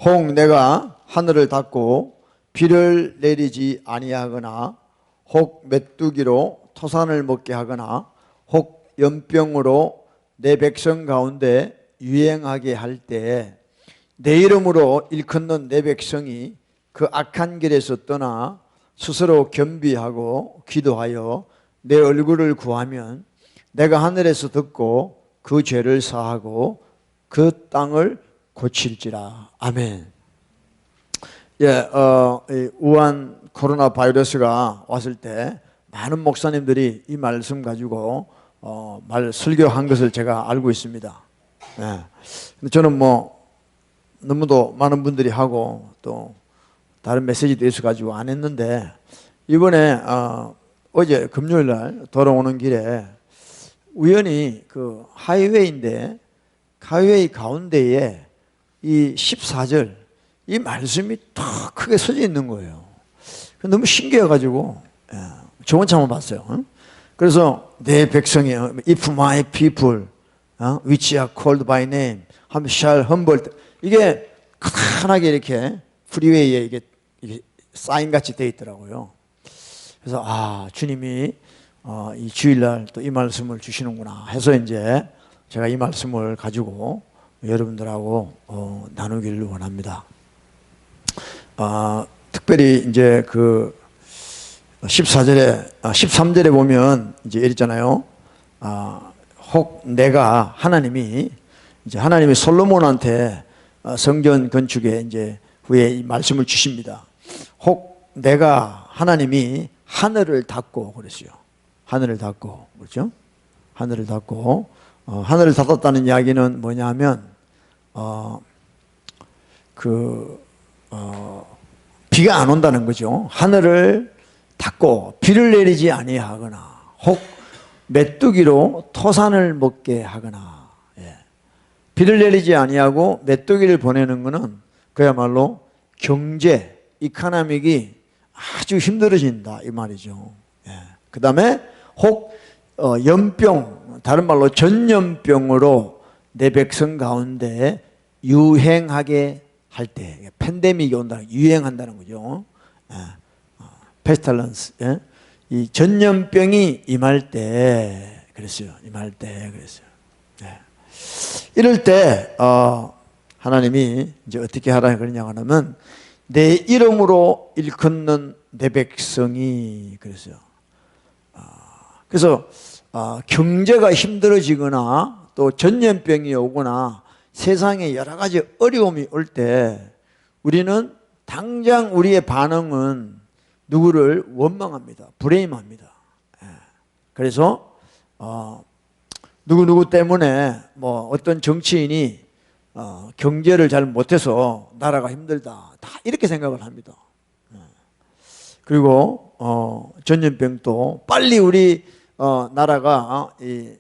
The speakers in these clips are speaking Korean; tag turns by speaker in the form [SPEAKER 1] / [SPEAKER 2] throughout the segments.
[SPEAKER 1] 혹 내가 하늘을 닫고 비를 내리지 아니하거나 혹 메뚜기로 토산을 먹게 하거나 혹 연병으로 내 백성 가운데 유행하게 할 때 내 이름으로 일컫는 내 백성이 그 악한 길에서 떠나 스스로 겸비하고 기도하여 내 얼굴을 구하면 내가 하늘에서 듣고 그 죄를 사하고 그 땅을 고칠지라. 아멘. 예, 우한 코로나 바이러스가 왔을 때 많은 목사님들이 이 말씀 가지고 설교한 것을 제가 알고 있습니다. 예. 근데 저는 너무도 많은 분들이 하고 또 다른 메시지도 있어 가지고 안 했는데 이번에 어제 금요일 날 돌아오는 길에 우연히 그 하이웨이인데 하이웨이 가운데에 이 14절 이 말씀이 더 크게 써져 있는 거예요. 너무 신기해가지고 좋은 차 한번 봤어요. 그래서 내 백성이 if my people which are called by name shall humble 이게 크게 이렇게 프리웨이에 이게 사인같이 되어 있더라고요. 그래서 주님이 이 주일날 또 이 말씀을 주시는구나 해서 이제 제가 이 말씀을 가지고 여러분들하고 나누기를 원합니다. 특별히 이제 그 13절에 보면 이제 이랬잖아요. 혹 내가 하나님이 솔로몬한테 성전 건축에 이제 후에 이 말씀을 주십니다. 혹 내가 하나님이 하늘을 닫고 그랬어요. 하늘을 닫고 그렇죠? 하늘을 닫고 하늘을 닫았다는 이야기는 뭐냐면 비가 안 온다는 거죠. 하늘을 닫고 비를 내리지 아니하거나 혹 메뚜기로 토산을 먹게 하거나 비를 내리지 아니하고 메뚜기를 보내는 것은 그야말로 경제, 이코노믹이 아주 힘들어진다 이 말이죠. 그 다음에 혹 연병, 다른 말로 전염병으로 내 백성 가운데 유행하게 할 때 팬데믹이 온다, 유행한다는 거죠. 페스탈런스, 이 전염병이 임할 때 그랬어요. 이럴 때 하나님이 이제 어떻게 하라 그러냐 하면 내 이름으로 일컫는 내 백성이 그랬어요. 그래서 경제가 힘들어지거나 또 전염병이 오거나 세상에 여러 가지 어려움이 올 때 우리는 당장 우리의 반응은 누구를 원망합니다. 브레임합니다. 그래서 누구 때문에 어떤 정치인이 경제를 잘 못해서 나라가 힘들다 다 이렇게 생각을 합니다. 그리고 전염병도 빨리 우리 나라가 이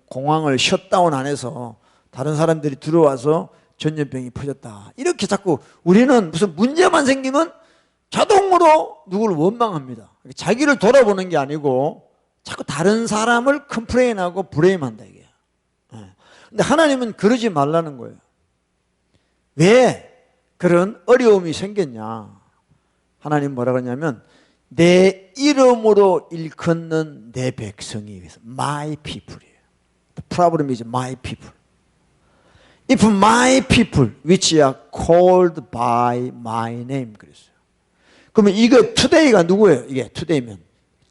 [SPEAKER 1] 공항을 셧다운 안 해서 다른 사람들이 들어와서 전염병이 퍼졌다 이렇게 자꾸 우리는 무슨 문제만 생기면 자동으로 누구를 원망합니다. 자기를 돌아보는 게 아니고 자꾸 다른 사람을 컴플레인하고 브레임한다 이게. 근데 하나님은 그러지 말라는 거예요. 왜 그런 어려움이 생겼냐? 하나님 뭐라 그러냐면 내 이름으로 일컫는 내 백성이 my people이에요. The problem is my people. If my people which are called by my name 그랬어요. 그러면 이거 today가 누구예요? 이게 today면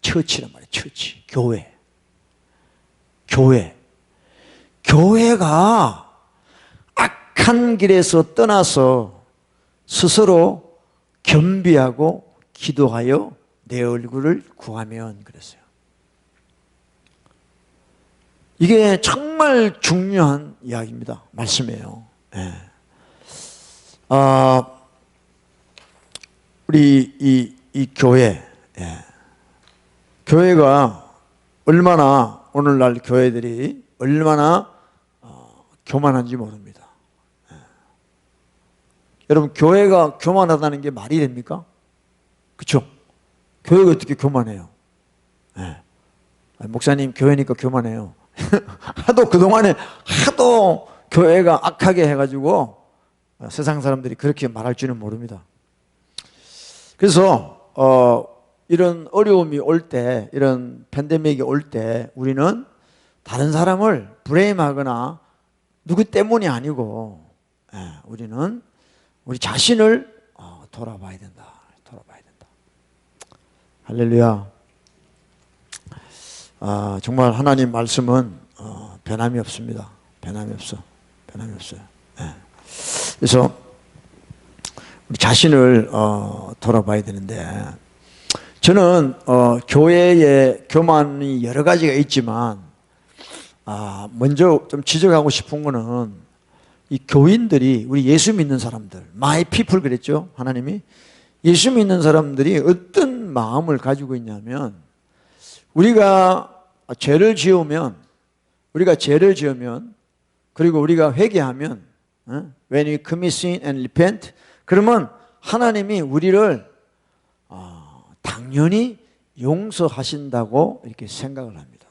[SPEAKER 1] 처치란 말이에요. 처치, 교회가 악한 길에서 떠나서 스스로 겸비하고 기도하여 내 얼굴을 구하면 그랬어요. 이게 정말 중요한 이야기입니다. 말씀이에요. 우리 이 교회, 교회가 얼마나 오늘날 교회들이 얼마나 교만한지 모릅니다. 여러분 교회가 교만하다는 게 말이 됩니까? 그렇죠? 교회가 어떻게 교만해요? 목사님 교회니까 교만해요. 하도 그동안에 하도 교회가 악하게 해가지고 세상 사람들이 그렇게 말할 줄은 모릅니다. 그래서 이런 어려움이 올 때, 이런 팬데믹이 올 때 우리는 다른 사람을 브레임하거나 누구 때문이 아니고 우리는 우리 자신을 돌아봐야 된다. 돌아봐야 된다. 할렐루야. 정말 하나님 말씀은 변함이 없습니다. 변함이 없어. 변함이 없어요. 그래서 우리 자신을 돌아봐야 되는데, 저는 교회의 교만이 여러 가지가 있지만 먼저 좀 지적하고 싶은 거는 이 교인들이, 우리 예수 믿는 사람들, my people 그랬죠, 하나님이. 예수 믿는 사람들이 어떤 마음을 가지고 있냐면, 우리가 죄를 지으면 그리고 우리가 회개하면, when we commit sin and repent, 그러면 하나님이 우리를 당연히 용서하신다고 이렇게 생각을 합니다.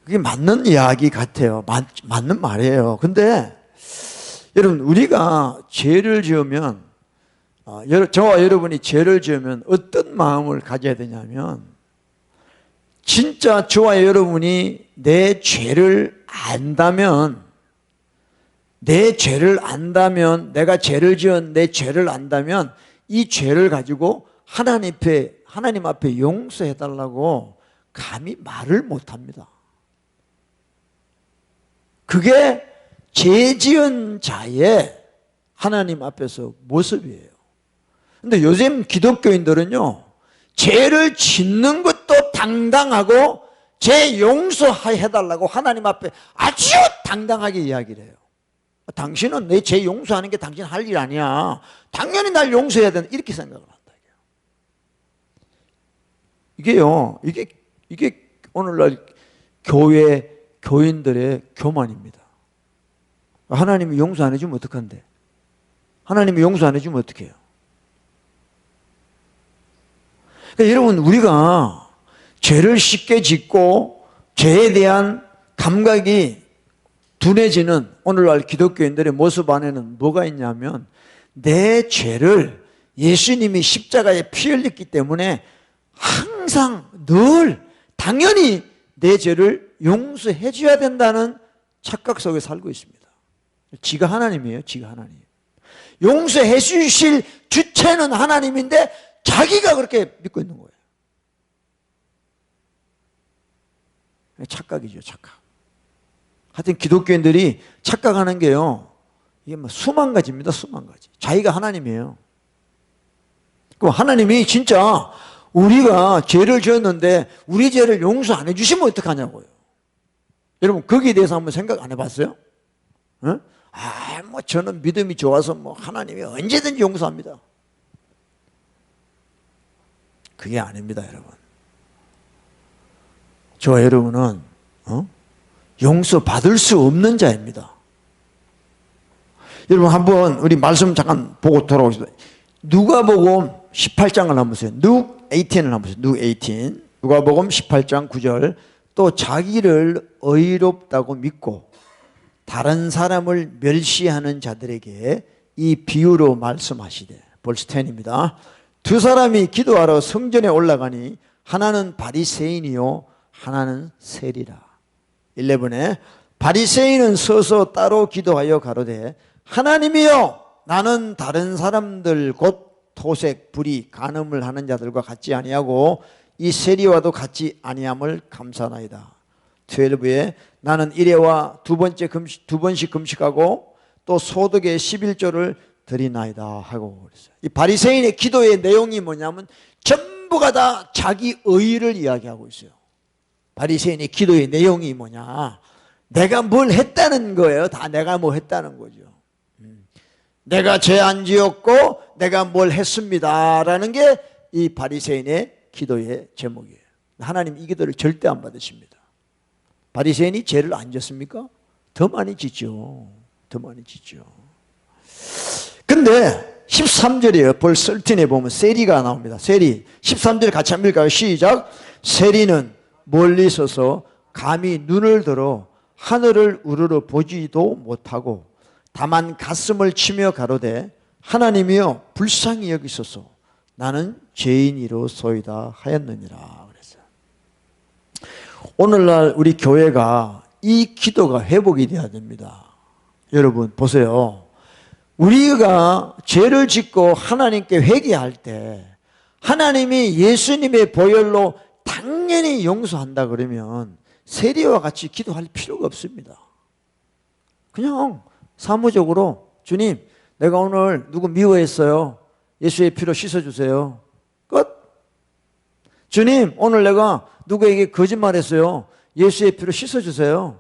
[SPEAKER 1] 그게 맞는 이야기 같아요. 맞는 말이에요. 근데 여러분, 우리가 죄를 지으면, 저와 여러분이 죄를 지으면 어떤 마음을 가져야 되냐면, 진짜 저와 여러분이 내 죄를 안다면, 내가 죄를 지은 내 죄를 안다면 이 죄를 가지고 하나님 앞에 용서해달라고 감히 말을 못합니다. 그게 죄 지은 자의 하나님 앞에서 모습이에요. 근데 요즘 기독교인들은요, 죄를 짓는 것도 당당하고 죄 용서해달라고 하나님 앞에 아주 당당하게 이야기를 해요. 당신은 내 죄 용서하는 게 당신 할 일 아니야. 당연히 날 용서해야 된다. 이렇게 생각을 한다. 이게 오늘날 교인들의 교만입니다. 하나님이 용서 안 해주면 어떡한데? 하나님이 용서 안 해주면 어떡해요? 그러니까 여러분, 우리가 죄를 쉽게 짓고 죄에 대한 감각이 둔해지는 오늘날 기독교인들의 모습 안에는 뭐가 있냐면, 내 죄를 예수님이 십자가에 피 흘렸기 때문에 항상 늘 당연히 내 죄를 용서해 줘야 된다는 착각 속에 살고 있습니다. 지가 하나님이에요. 지가 하나님. 용서해 주실 주체는 하나님인데 자기가 그렇게 믿고 있는 거예요. 착각이죠, 착각. 하여튼 기독교인들이 착각하는 게요, 이게 뭐 수만 가지입니다. 수만 가지. 자기가 하나님이에요. 그럼 하나님이 진짜 우리가 죄를 지었는데 우리 죄를 용서 안 해주시면 어떡하냐고요. 여러분, 거기에 대해서 한번 생각 안 해봤어요? 뭐 저는 믿음이 좋아서 뭐 하나님이 언제든지 용서합니다. 그게 아닙니다, 여러분. 저와 여러분은 용서받을 수 없는 자입니다. 여러분, 한번 우리 말씀 잠깐 보고 돌아오겠습니다. 누가복음 18장을 한번 보세요. Luke 18을 한번 보세요. Luke 18. 누가복음 18장 9절. 또 자기를 의롭다고 믿고 다른 사람을 멸시하는 자들에게 이 비유로 말씀하시되, 벌스 10입니다. 두 사람이 기도하러 성전에 올라가니 하나는 바리새인이요 하나는 세리라. 11에 바리새인은 서서 따로 기도하여 가로되, 하나님이여, 나는 다른 사람들 곧 토색, 불의, 간음을 하는 자들과 같지 아니하고 이 세리와도 같지 아니함을 감사나이다. 12에 나는 일회와 두 번씩 금식하고 또 소득의 11조를 드리나이다 하고 그랬어요. 이 바리새인의 기도의 내용이 뭐냐면 전부가 다 자기 의의를 이야기하고 있어요. 바리새인의 기도의 내용이 뭐냐, 내가 뭘 했다는 거예요. 다 내가 뭐 했다는 거죠. 내가 죄 안 지었고 내가 뭘 했습니다 라는 게 이 바리새인의 기도의 제목이에요. 하나님 이 기도를 절대 안 받으십니다. 바리새인이 죄를 안 졌습니까? 더 많이 짓죠. 더 많이 짓죠. 근데 13절이에요. 벌 13에 보면 세리가 나옵니다. 세리. 13절 같이 한번 읽을까요? 시작. 세리는 멀리 서서 감히 눈을 들어 하늘을 우러러 보지도 못하고 다만 가슴을 치며 가로되 하나님이여 불쌍히 여기소서 나는 죄인이로소이다 하였느니라 그랬어요. 오늘날 우리 교회가 이 기도가 회복이 돼야 됩니다. 여러분 보세요. 우리가 죄를 짓고 하나님께 회개할 때 하나님이 예수님의 보혈로 당연히 용서한다 그러면 세리와 같이 기도할 필요가 없습니다. 그냥 사무적으로 주님 내가 오늘 누구 미워했어요. 예수의 피로 씻어주세요. 끝. 주님 오늘 내가 누구에게 거짓말했어요. 예수의 피로 씻어주세요.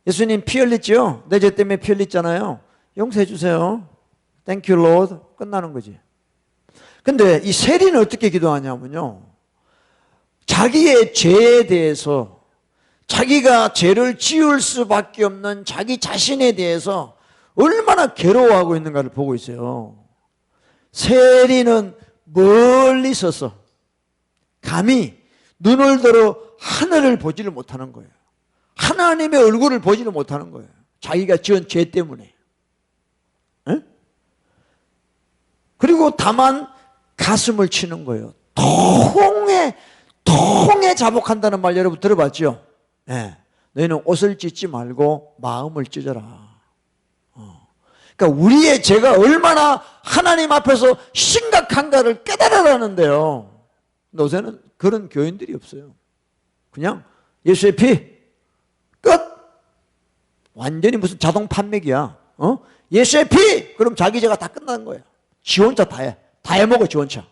[SPEAKER 1] 예수님 피 흘렸죠? 내 죄 때문에 피 흘렸잖아요. 용서해 주세요. Thank you Lord. 끝나는 거지. 근데 이 세리는 어떻게 기도하냐면요. 자기의 죄에 대해서 자기가 죄를 지을 수밖에 없는 자기 자신에 대해서 얼마나 괴로워하고 있는가를 보고 있어요. 세리는 멀리 서서 감히 눈을 들어 하늘을 보지를 못하는 거예요. 하나님의 얼굴을 보지를 못하는 거예요. 자기가 지은 죄 때문에. 에? 그리고 다만 가슴을 치는 거예요. 통에 자복한다는 말 여러분 들어봤죠? 네. 너희는 옷을 찢지 말고 마음을 찢어라. 그러니까 우리의 죄가 얼마나 하나님 앞에서 심각한가를 깨달으라는데요. 근데 요새는 그런 교인들이 없어요. 그냥 예수의 피 끝. 완전히 무슨 자동 판매기야. 예수의 피 그럼 자기 죄가 다 끝나는 거예요. 지 혼자 다 해. 다 해먹어 지 혼자.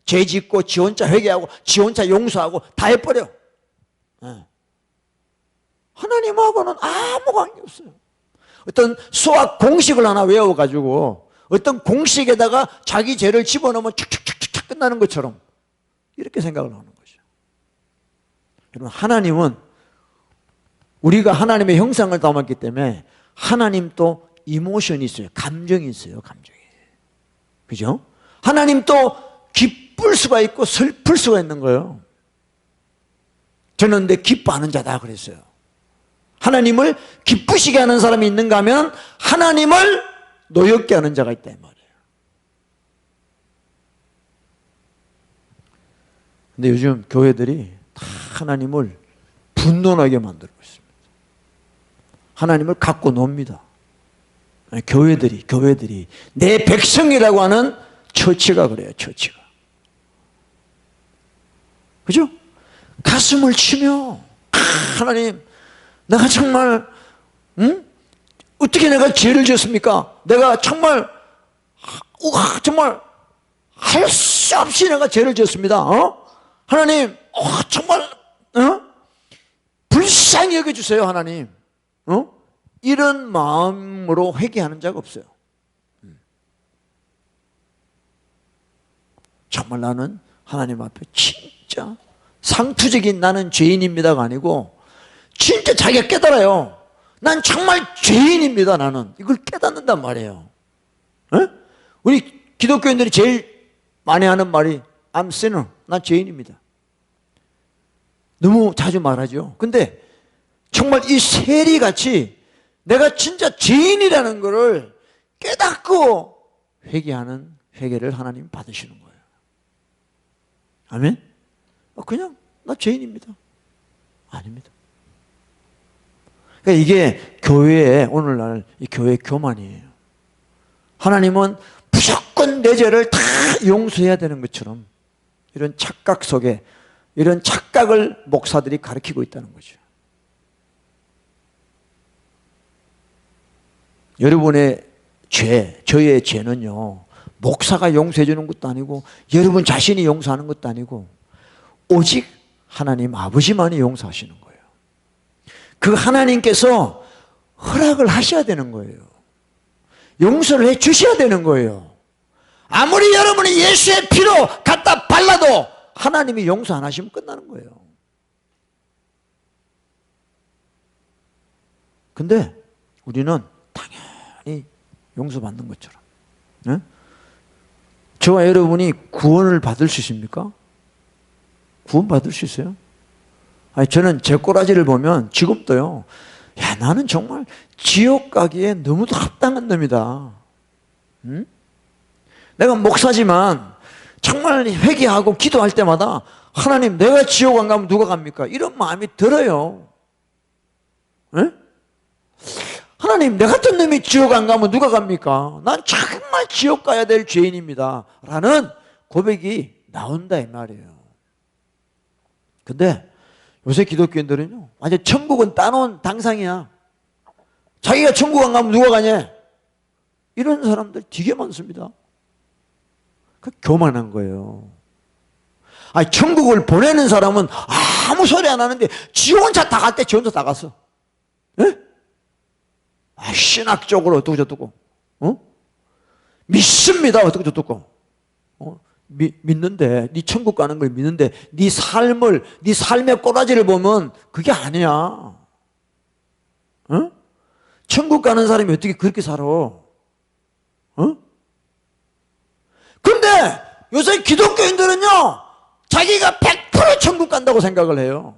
[SPEAKER 1] 죄 짓고 지 혼자 회개하고 지 혼자 용서하고 다 해버려. 네. 하나님하고는 아무 관계 없어요. 어떤 수학 공식을 하나 외워가지고 어떤 공식에다가 자기 죄를 집어넣으면 촥촥촥촥 끝나는 것처럼 이렇게 생각을 하는 거죠. 여러분 하나님은 우리가 하나님의 형상을 담았기 때문에 하나님도 이모션이 있어요. 감정이 있어요. 감정이. 그죠? 하나님도 기쁠 수가 있고 슬플 수가 있는 거예요. 저는 내 기뻐하는 자다 그랬어요. 하나님을 기쁘시게 하는 사람이 있는가 하면 하나님을 노엽게 하는 자가 있다 이 말이에요. 근데 요즘 교회들이 다 하나님을 분노나게 만들고 있습니다. 하나님을 갖고 놉니다. 교회들이 내 백성이라고 하는 처치가 그래요. 처치가. 그죠? 가슴을 치며 하나님 내가 정말 어떻게 내가 죄를 지었습니까? 내가 정말 할 수 없이 내가 죄를 지었습니다. 하나님 정말 불쌍히 여겨주세요 하나님. 이런 마음으로 회개하는 자가 없어요. 정말 나는 하나님 앞에 진짜 상투적인 나는 죄인입니다가 아니고 진짜 자기가 깨달아요. 난 정말 죄인입니다. 나는 이걸 깨닫는단 말이에요. 에? 우리 기독교인들이 제일 많이 하는 말이 I'm sinner. 난 죄인입니다. 너무 자주 말하죠. 근데 정말 이 세리같이 내가 진짜 죄인이라는 것을 깨닫고 회개하는 회개를 하나님 받으시는 거예요. 아멘? 그냥 나 죄인입니다. 아닙니다. 그러니까 이게 교회의 오늘날 이 교회의 교만이에요. 하나님은 무조건 내 죄를 다 용서해야 되는 것처럼 이런 착각 속에 이런 착각을 목사들이 가르치고 있다는 거죠. 여러분의 죄, 저의 죄는요 목사가 용서해 주는 것도 아니고 여러분 자신이 용서하는 것도 아니고 오직 하나님 아버지만이 용서하시는 거예요. 그 하나님께서 허락을 하셔야 되는 거예요. 용서를 해 주셔야 되는 거예요. 아무리 여러분이 예수의 피로 갖다 발라도 하나님이 용서 안 하시면 끝나는 거예요. 근데 우리는 당연히 용서받는 것처럼. 네? 저와 여러분이 구원을 받을 수 있습니까? 구원 받을 수 있어요? 아니, 저는 제 꼬라지를 보면 지금도요, 야, 나는 정말 지옥 가기에 너무도 합당한 놈이다. 응? 내가 목사지만 정말 회개하고 기도할 때마다 하나님, 내가 지옥 안 가면 누가 갑니까? 이런 마음이 들어요. 응? 하나님, 내 같은 놈이 지옥 안 가면 누가 갑니까? 난 정말 지옥 가야 될 죄인입니다. 라는 고백이 나온다 이 말이에요. 근데 요새 기독교인들은요, 완전 천국은 따놓은 당상이야. 자기가 천국 안 가면 누가 가냐? 이런 사람들 되게 많습니다. 그 교만한 거예요. 아니, 천국을 보내는 사람은 아무 소리 안 하는데 지 혼자 다 갈 때 지 혼자 다 갔어. 예? 아, 신학적으로 어떻고 저떻고, 믿습니다 어떻고 저떻고, 믿는데, 네 천국 가는 걸 믿는데 네 삶의 꼬라지를 보면 그게 아니야. 천국 가는 사람이 어떻게 그렇게 살아? 근데 요새 기독교인들은요, 자기가 100% 천국 간다고 생각을 해요.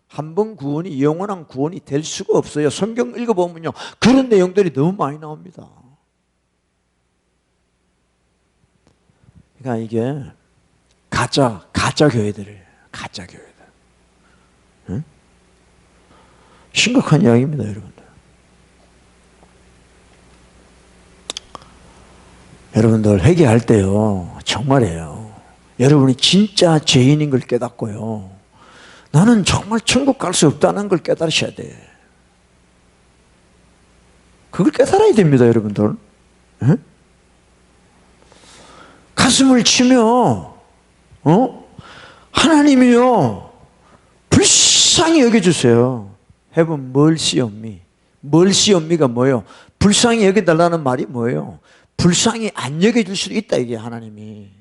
[SPEAKER 1] 한 번 구원이 영원한 구원이 될 수가 없어요. 성경 읽어보면요, 그런 내용들이 너무 많이 나옵니다. 그러니까 이게 가짜 교회들이에요. 가짜 교회들. 응? 심각한 이야기입니다, 여러분들. 여러분들 회개할 때요, 정말이에요, 여러분이 진짜 죄인인 걸 깨닫고요, 나는 정말 천국 갈 수 없다는 걸 깨달으셔야 돼. 그걸 깨달아야 됩니다, 여러분들. 응? 가슴을 치며 하나님이요, 불쌍히 여겨주세요. Have mercy on me. mercy on me가 뭐예요? 불쌍히 여겨달라는 말이 뭐예요? 불쌍히 안 여겨줄 수도 있다, 이게 하나님이.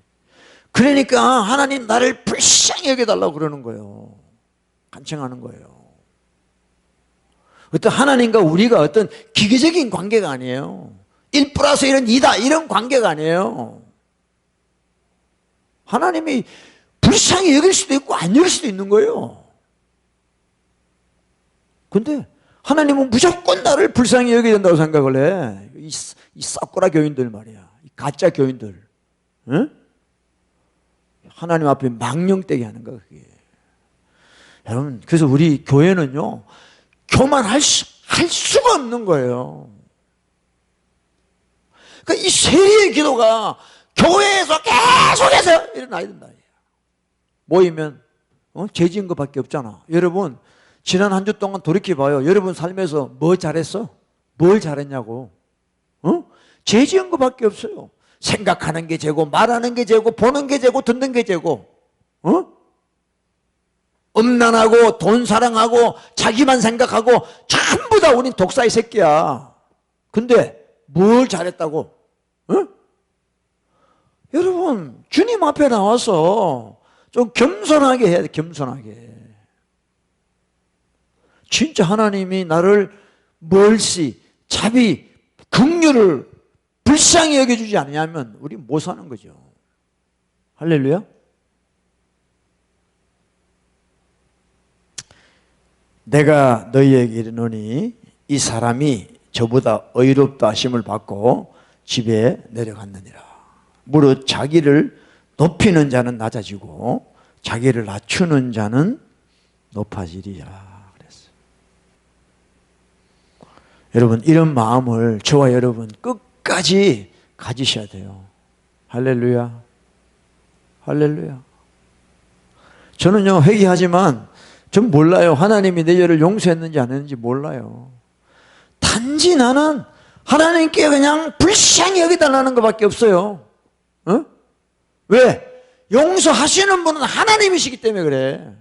[SPEAKER 1] 그러니까 하나님, 나를 불쌍히 여겨달라고 그러는 거예요. 간청하는 거예요. 어떤 하나님과 우리가 어떤 기계적인 관계가 아니에요. 1+1은 2다 이런 관계가 아니에요. 하나님이 불쌍히 여길 수도 있고 안 여길 수도 있는 거예요. 근데 하나님은 무조건 나를 불쌍히 여겨야 된다고 생각을 해. 이 썩구라 교인들 말이야. 이 가짜 교인들. 응? 하나님 앞에 망령되게 하는 거야, 그게. 여러분, 그래서 우리 교회는요, 교만할 수가 없는 거예요. 그러니까 이 세리의 기도가 교회에서 계속해서 일어나야 된다. 모이면 죄 지은 것밖에 없잖아. 여러분, 지난 한 주 동안 돌이켜봐요. 여러분 삶에서 뭐 잘했어? 뭘 잘했냐고. 죄 지은 것밖에 없어요. 생각하는 게 죄고, 말하는 게 죄고, 보는 게 죄고, 듣는 게 죄고, 음란하고 돈 사랑하고 자기만 생각하고 전부 다 우린 독사의 새끼야. 근데 뭘 잘했다고? 여러분, 주님 앞에 나와서 좀 겸손하게 해야 돼. 겸손하게. 진짜 하나님이 나를 멀시, 자비, 긍휼을 불쌍히 여겨주지 않냐면 우리 못 사는 거죠. 할렐루야. 내가 너희에게 이르노니 이 사람이 저보다 의롭다 하심을 받고 집에 내려갔느니라. 무릇 자기를 높이는 자는 낮아지고 자기를 낮추는 자는 높아지리라 그랬어요. 여러분, 이런 마음을 저와 여러분 끝까지 가지셔야 돼요. 할렐루야. 할렐루야. 저는요, 회개하지만 전 몰라요. 하나님이 내 죄를 용서했는지 안 했는지 몰라요. 단지 나는 하나님께 그냥 불쌍히 여기달라는 것밖에 없어요. 왜? 용서하시는 분은 하나님이시기 때문에 그래.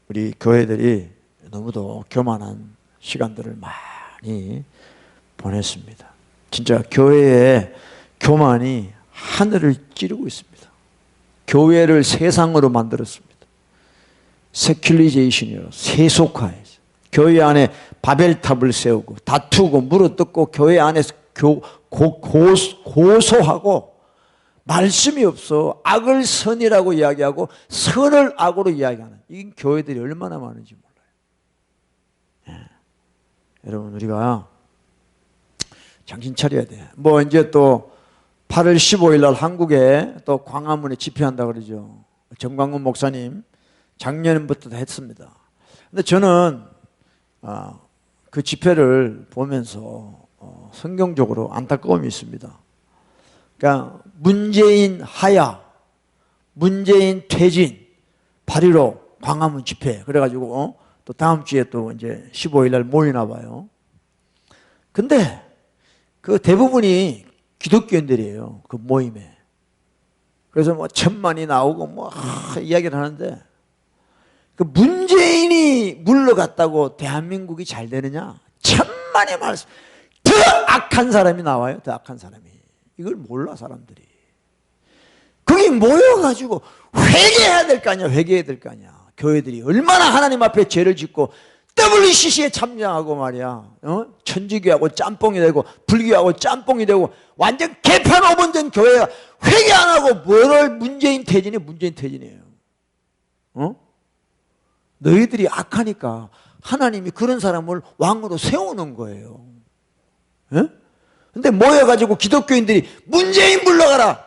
[SPEAKER 1] 우리 교회들이 너무도 교만한 시간들을 많이 보냈습니다. 진짜 교회의 교만이 하늘을 찌르고 있습니다. 교회를 세상으로 만들었습니다. 세큘리제이션이요, 세속화해서 교회 안에 바벨탑을 세우고 다투고 물어뜯고 교회 안에서 고소하고 말씀이 없어. 악을 선이라고 이야기하고 선을 악으로 이야기하는 이 교회들이 얼마나 많은지 몰라요. 예. 여러분 우리가 정신 차려야 돼. 뭐 이제 또 8월 15일 날 한국에 또 광화문에 집회한다 그러죠. 정광훈 목사님 작년부터 했습니다. 근데 저는 그 집회를 보면서 성경적으로 안타까움이 있습니다. 그러니까 문재인 하야, 문재인 퇴진, 8.15 광화문 집회 그래가지고 또 다음 주에 또 이제 15일 날 모이나 봐요. 근데 그 대부분이 기독교인들이에요. 그 모임에. 그래서 뭐 1,000만이 나오고 뭐 이야기를 하는데 그 문재인이 물러갔다고 대한민국이 잘 되느냐? 1,000만의 말씀. 더 악한 사람이 나와요. 더 악한 사람이. 이걸 몰라 사람들이. 거기 모여가지고 회개해야 될 거 아니야. 회개해야 될 거 아니야. 교회들이 얼마나 하나님 앞에 죄를 짓고 WCC에 참여하고 말이야. 천주교하고 짬뽕이 되고 불교하고 짬뽕이 되고 완전 개판 5번 된 교회가 회개 안 하고 뭐를 문재인 퇴진이 문재인 퇴진이에요. 너희들이 악하니까 하나님이 그런 사람을 왕으로 세우는 거예요. 근데 모여가지고 기독교인들이 문재인 물러가라.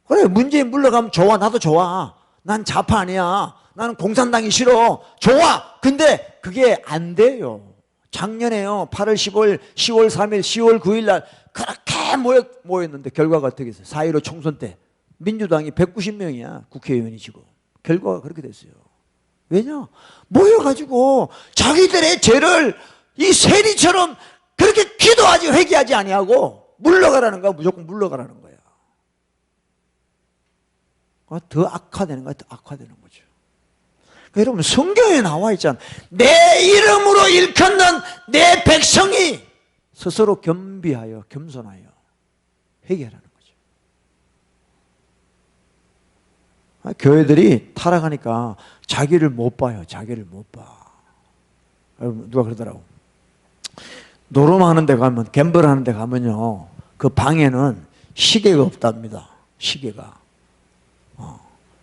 [SPEAKER 1] 그래 문재인 물러가면 좋아. 나도 좋아. 난 좌파 아니야. 나는 공산당이 싫어. 좋아. 근데 그게 안 돼요. 작년에요. 8월 15일, 10월 3일, 10월 9일 날 그렇게 모였는데 결과가 어떻게 됐어요? 4.15 총선 때 민주당이 190명이야. 국회의원이 지금. 결과가 그렇게 됐어요. 왜냐? 모여가지고 자기들의 죄를 이 세리처럼 그렇게 기도하지 회개하지 아니하고 물러가라는 거야. 무조건 물러가라는 거야. 더 악화되는 거야. 더 악화되는 거죠. 여러분 성경에 나와 있잖아. 내 이름으로 일컫는 내 백성이 스스로 겸비하여 겸손하여 회개하라는 거죠. 교회들이 타락하니까 자기를 못 봐요. 자기를 못 봐. 여러분 누가 그러더라고. 노름하는 데 가면 갬블하는 데 가면요. 그 방에는 시계가 없답니다. 시계가.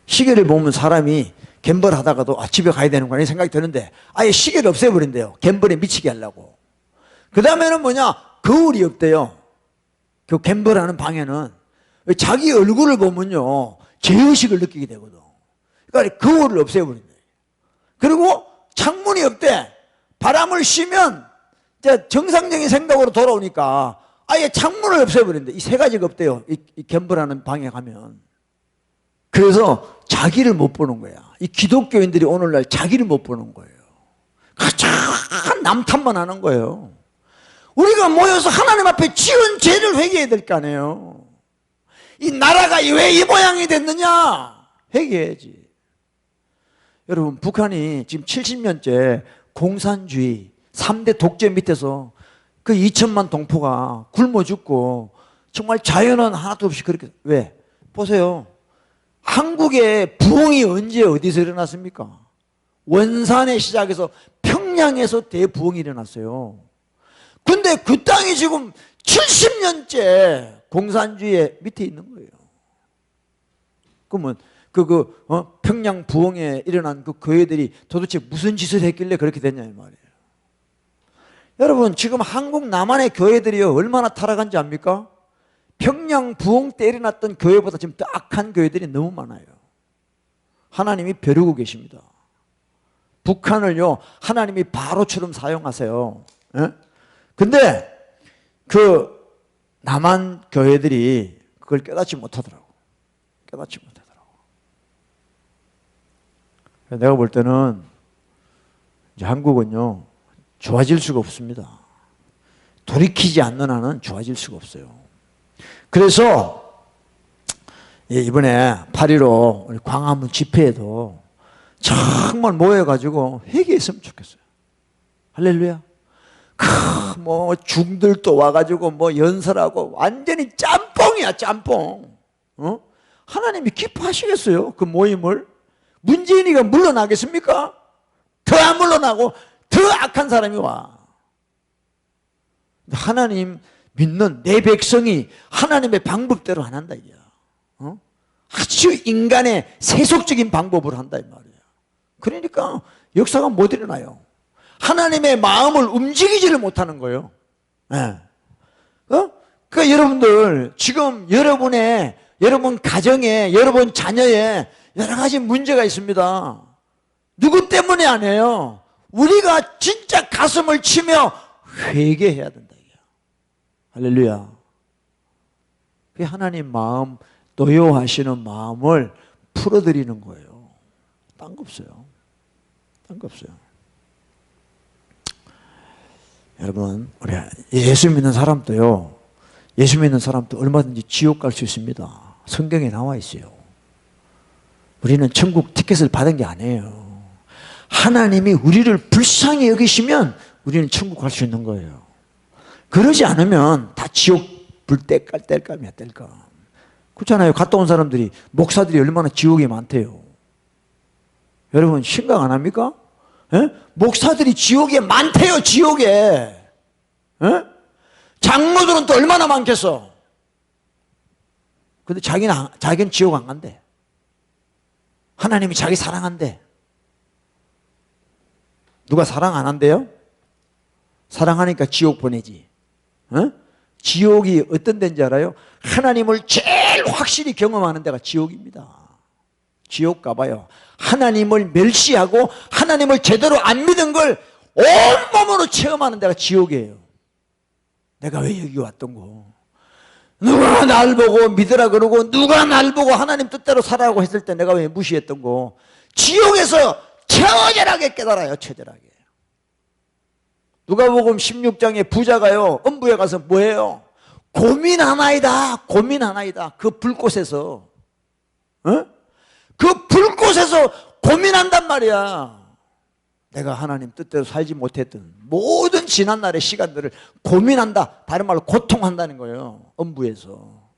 [SPEAKER 1] 시계를 보면 사람이 갬블 하다가도 집에 가야 되는 거 아니 생각이 드는데 아예 시계를 없애버린대요. 갬블에 미치게 하려고. 그 다음에는 뭐냐? 거울이 없대요. 그 갬블하는 방에는. 자기 얼굴을 보면요. 죄의식을 느끼게 되거든. 그러니까 거울을 없애버린대. 그리고 창문이 없대. 바람을 쉬면 정상적인 생각으로 돌아오니까 아예 창문을 없애버린대. 이 세 가지가 없대요. 이 갬블하는 방에 가면. 그래서 자기를 못 보는 거야. 이 기독교인들이 오늘날 자기를 못 보는 거예요. 가장 남탓만 하는 거예요. 우리가 모여서 하나님 앞에 지은 죄를 회개해야 될 거 아니에요. 이 나라가 왜 이 모양이 됐느냐? 회개해야지. 여러분 북한이 지금 70년째 공산주의 3대 독재 밑에서 그 2천만 동포가 굶어 죽고 정말 자연은 하나도 없이 그렇게. 왜? 보세요. 한국의 부흥이 언제 어디서 일어났습니까? 원산에 시작해서 평양에서 대부흥이 일어났어요. 근데 그 땅이 지금 70년째 공산주의 밑에 있는 거예요. 그러면 평양 부흥에 일어난 그 교회들이 도대체 무슨 짓을 했길래 그렇게 됐냐 이 말이에요. 여러분 지금 한국 남한의 교회들이요 얼마나 타락한지 압니까? 평양 부흥 때 일어났던 교회보다 지금 더 악한 교회들이 너무 많아요. 하나님이 벼르고 계십니다. 북한을요 하나님이 바로처럼 사용하세요. 근데 그 남한 교회들이 그걸 깨닫지 못하더라고. 깨닫지 못하더라고. 내가 볼 때는 이제 한국은요 좋아질 수가 없습니다. 돌이키지 않는 한은 좋아질 수가 없어요. 그래서 이번에 8.15 우리 광화문 집회에도 정말 모여가지고 회개했으면 좋겠어요. 할렐루야. 뭐 중들도 와가지고 뭐 연설하고 완전히 짬뽕이야 짬뽕. 하나님이 기뻐하시겠어요 그 모임을? 문재인이가 물러나겠습니까? 더 안 물러나고 더 악한 사람이 와. 하나님 믿는 내 백성이 하나님의 방법대로 안 한다 이게. 아주 인간의 세속적인 방법으로 한다 이 말이에요. 그러니까 역사가 못 일어나요. 하나님의 마음을 움직이지를 못하는 거예요. 그러니까 여러분들 지금 여러분 가정에 여러분 자녀에 여러 가지 문제가 있습니다. 누구 때문에 안 해요? 우리가 진짜 가슴을 치며 회개해야 된다. 할렐루야. 그 하나님 마음, 노여워하시는 마음을 풀어드리는 거예요. 딴 거 없어요. 딴 거 없어요. 여러분, 우리 예수 믿는 사람도요, 예수 믿는 사람도 얼마든지 지옥 갈 수 있습니다. 성경에 나와 있어요. 우리는 천국 티켓을 받은 게 아니에요. 하나님이 우리를 불쌍히 여기시면 우리는 천국 갈 수 있는 거예요. 그러지 않으면 다 지옥 불 뗄감이야, 뗄감. 그렇잖아요. 갔다 온 사람들이, 목사들이 얼마나 지옥이 많대요. 여러분, 생각 안 합니까? 목사들이 지옥에 많대요, 지옥에. 장로들은 또 얼마나 많겠어. 근데 자기는 지옥 안 간대. 하나님이 자기 사랑한대. 누가 사랑 안 한대요? 사랑하니까 지옥 보내지. 지옥이 어떤 데인지 알아요? 하나님을 제일 확실히 경험하는 데가 지옥입니다. 지옥 가봐요. 하나님을 멸시하고 하나님을 제대로 안 믿은 걸 온몸으로 체험하는 데가 지옥이에요. 내가 왜 여기 왔던고? 누가 날 보고 믿으라 그러고 누가 날 보고 하나님 뜻대로 살아라고 했을 때 내가 왜 무시했던고? 지옥에서 처절하게 깨달아요. 처절하게. 누가복음 16장에 부자가요, 음부에 가서 뭐해요? 고민하나이다. 고민하나이다. 그 불꽃에서. 그 불꽃에서 고민한단 말이야. 내가 하나님 뜻대로 살지 못했던 모든 지난날의 시간들을 고민한다. 다른 말로 고통한다는 거예요. 음부에서.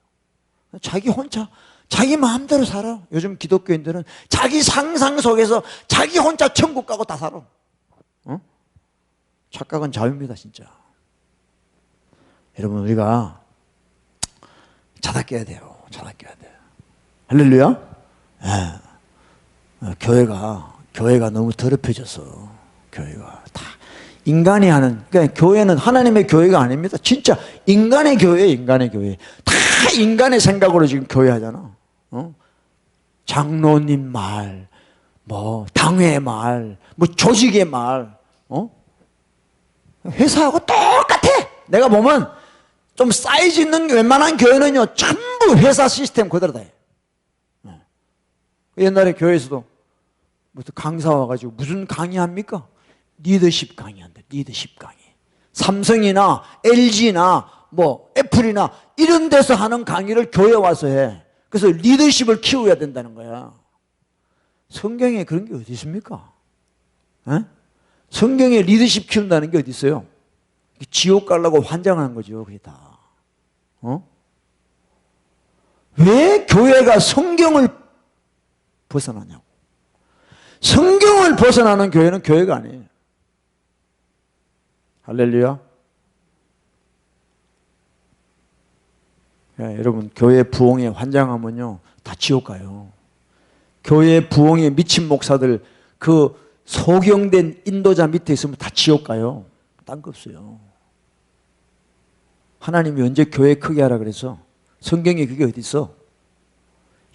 [SPEAKER 1] 자기 혼자 자기 마음대로 살아. 요즘 기독교인들은 자기 상상 속에서 자기 혼자 천국 가고 다 살아. 착각은 자유입니다, 진짜. 여러분, 우리가 자다 깨야 돼요. 자다 깨야 돼요. 할렐루야? 네. 교회가 너무 더럽혀져서, 교회가 다 인간이 하는, 그러니까 교회는 하나님의 교회가 아닙니다. 진짜 인간의 교회예요, 인간의 교회. 다 인간의 생각으로 지금 교회 하잖아. 장로님 말, 뭐 당회 말, 뭐 조직의 말, 회사하고 똑같아. 내가 보면 좀 사이즈 있는 웬만한 교회는요 전부 회사 시스템 그대로 다 해. 옛날에 교회에서도 무슨 강사 와가지고 무슨 강의합니까? 리더십 강의한대. 리더십 강의. 삼성이나 LG나 뭐 애플이나 이런 데서 하는 강의를 교회 와서 해. 그래서 리더십을 키워야 된다는 거야. 성경에 그런 게 어디 있습니까? 성경에 리더십 키운다는 게 어디 있어요? 지옥 가려고 환장하는 거죠, 그게 다. 왜 교회가 성경을 벗어나냐고. 성경을 벗어나는 교회는 교회가 아니에요. 할렐루야. 야, 여러분, 교회 부흥에 환장하면요 다 지옥 가요. 교회 부흥에 미친 목사들, 그 소경된 인도자 밑에 있으면 다 지옥 가요. 딴 거 없어요. 하나님이 언제 교회 크게 하라 그래서? 성경에 그게 어디 있어?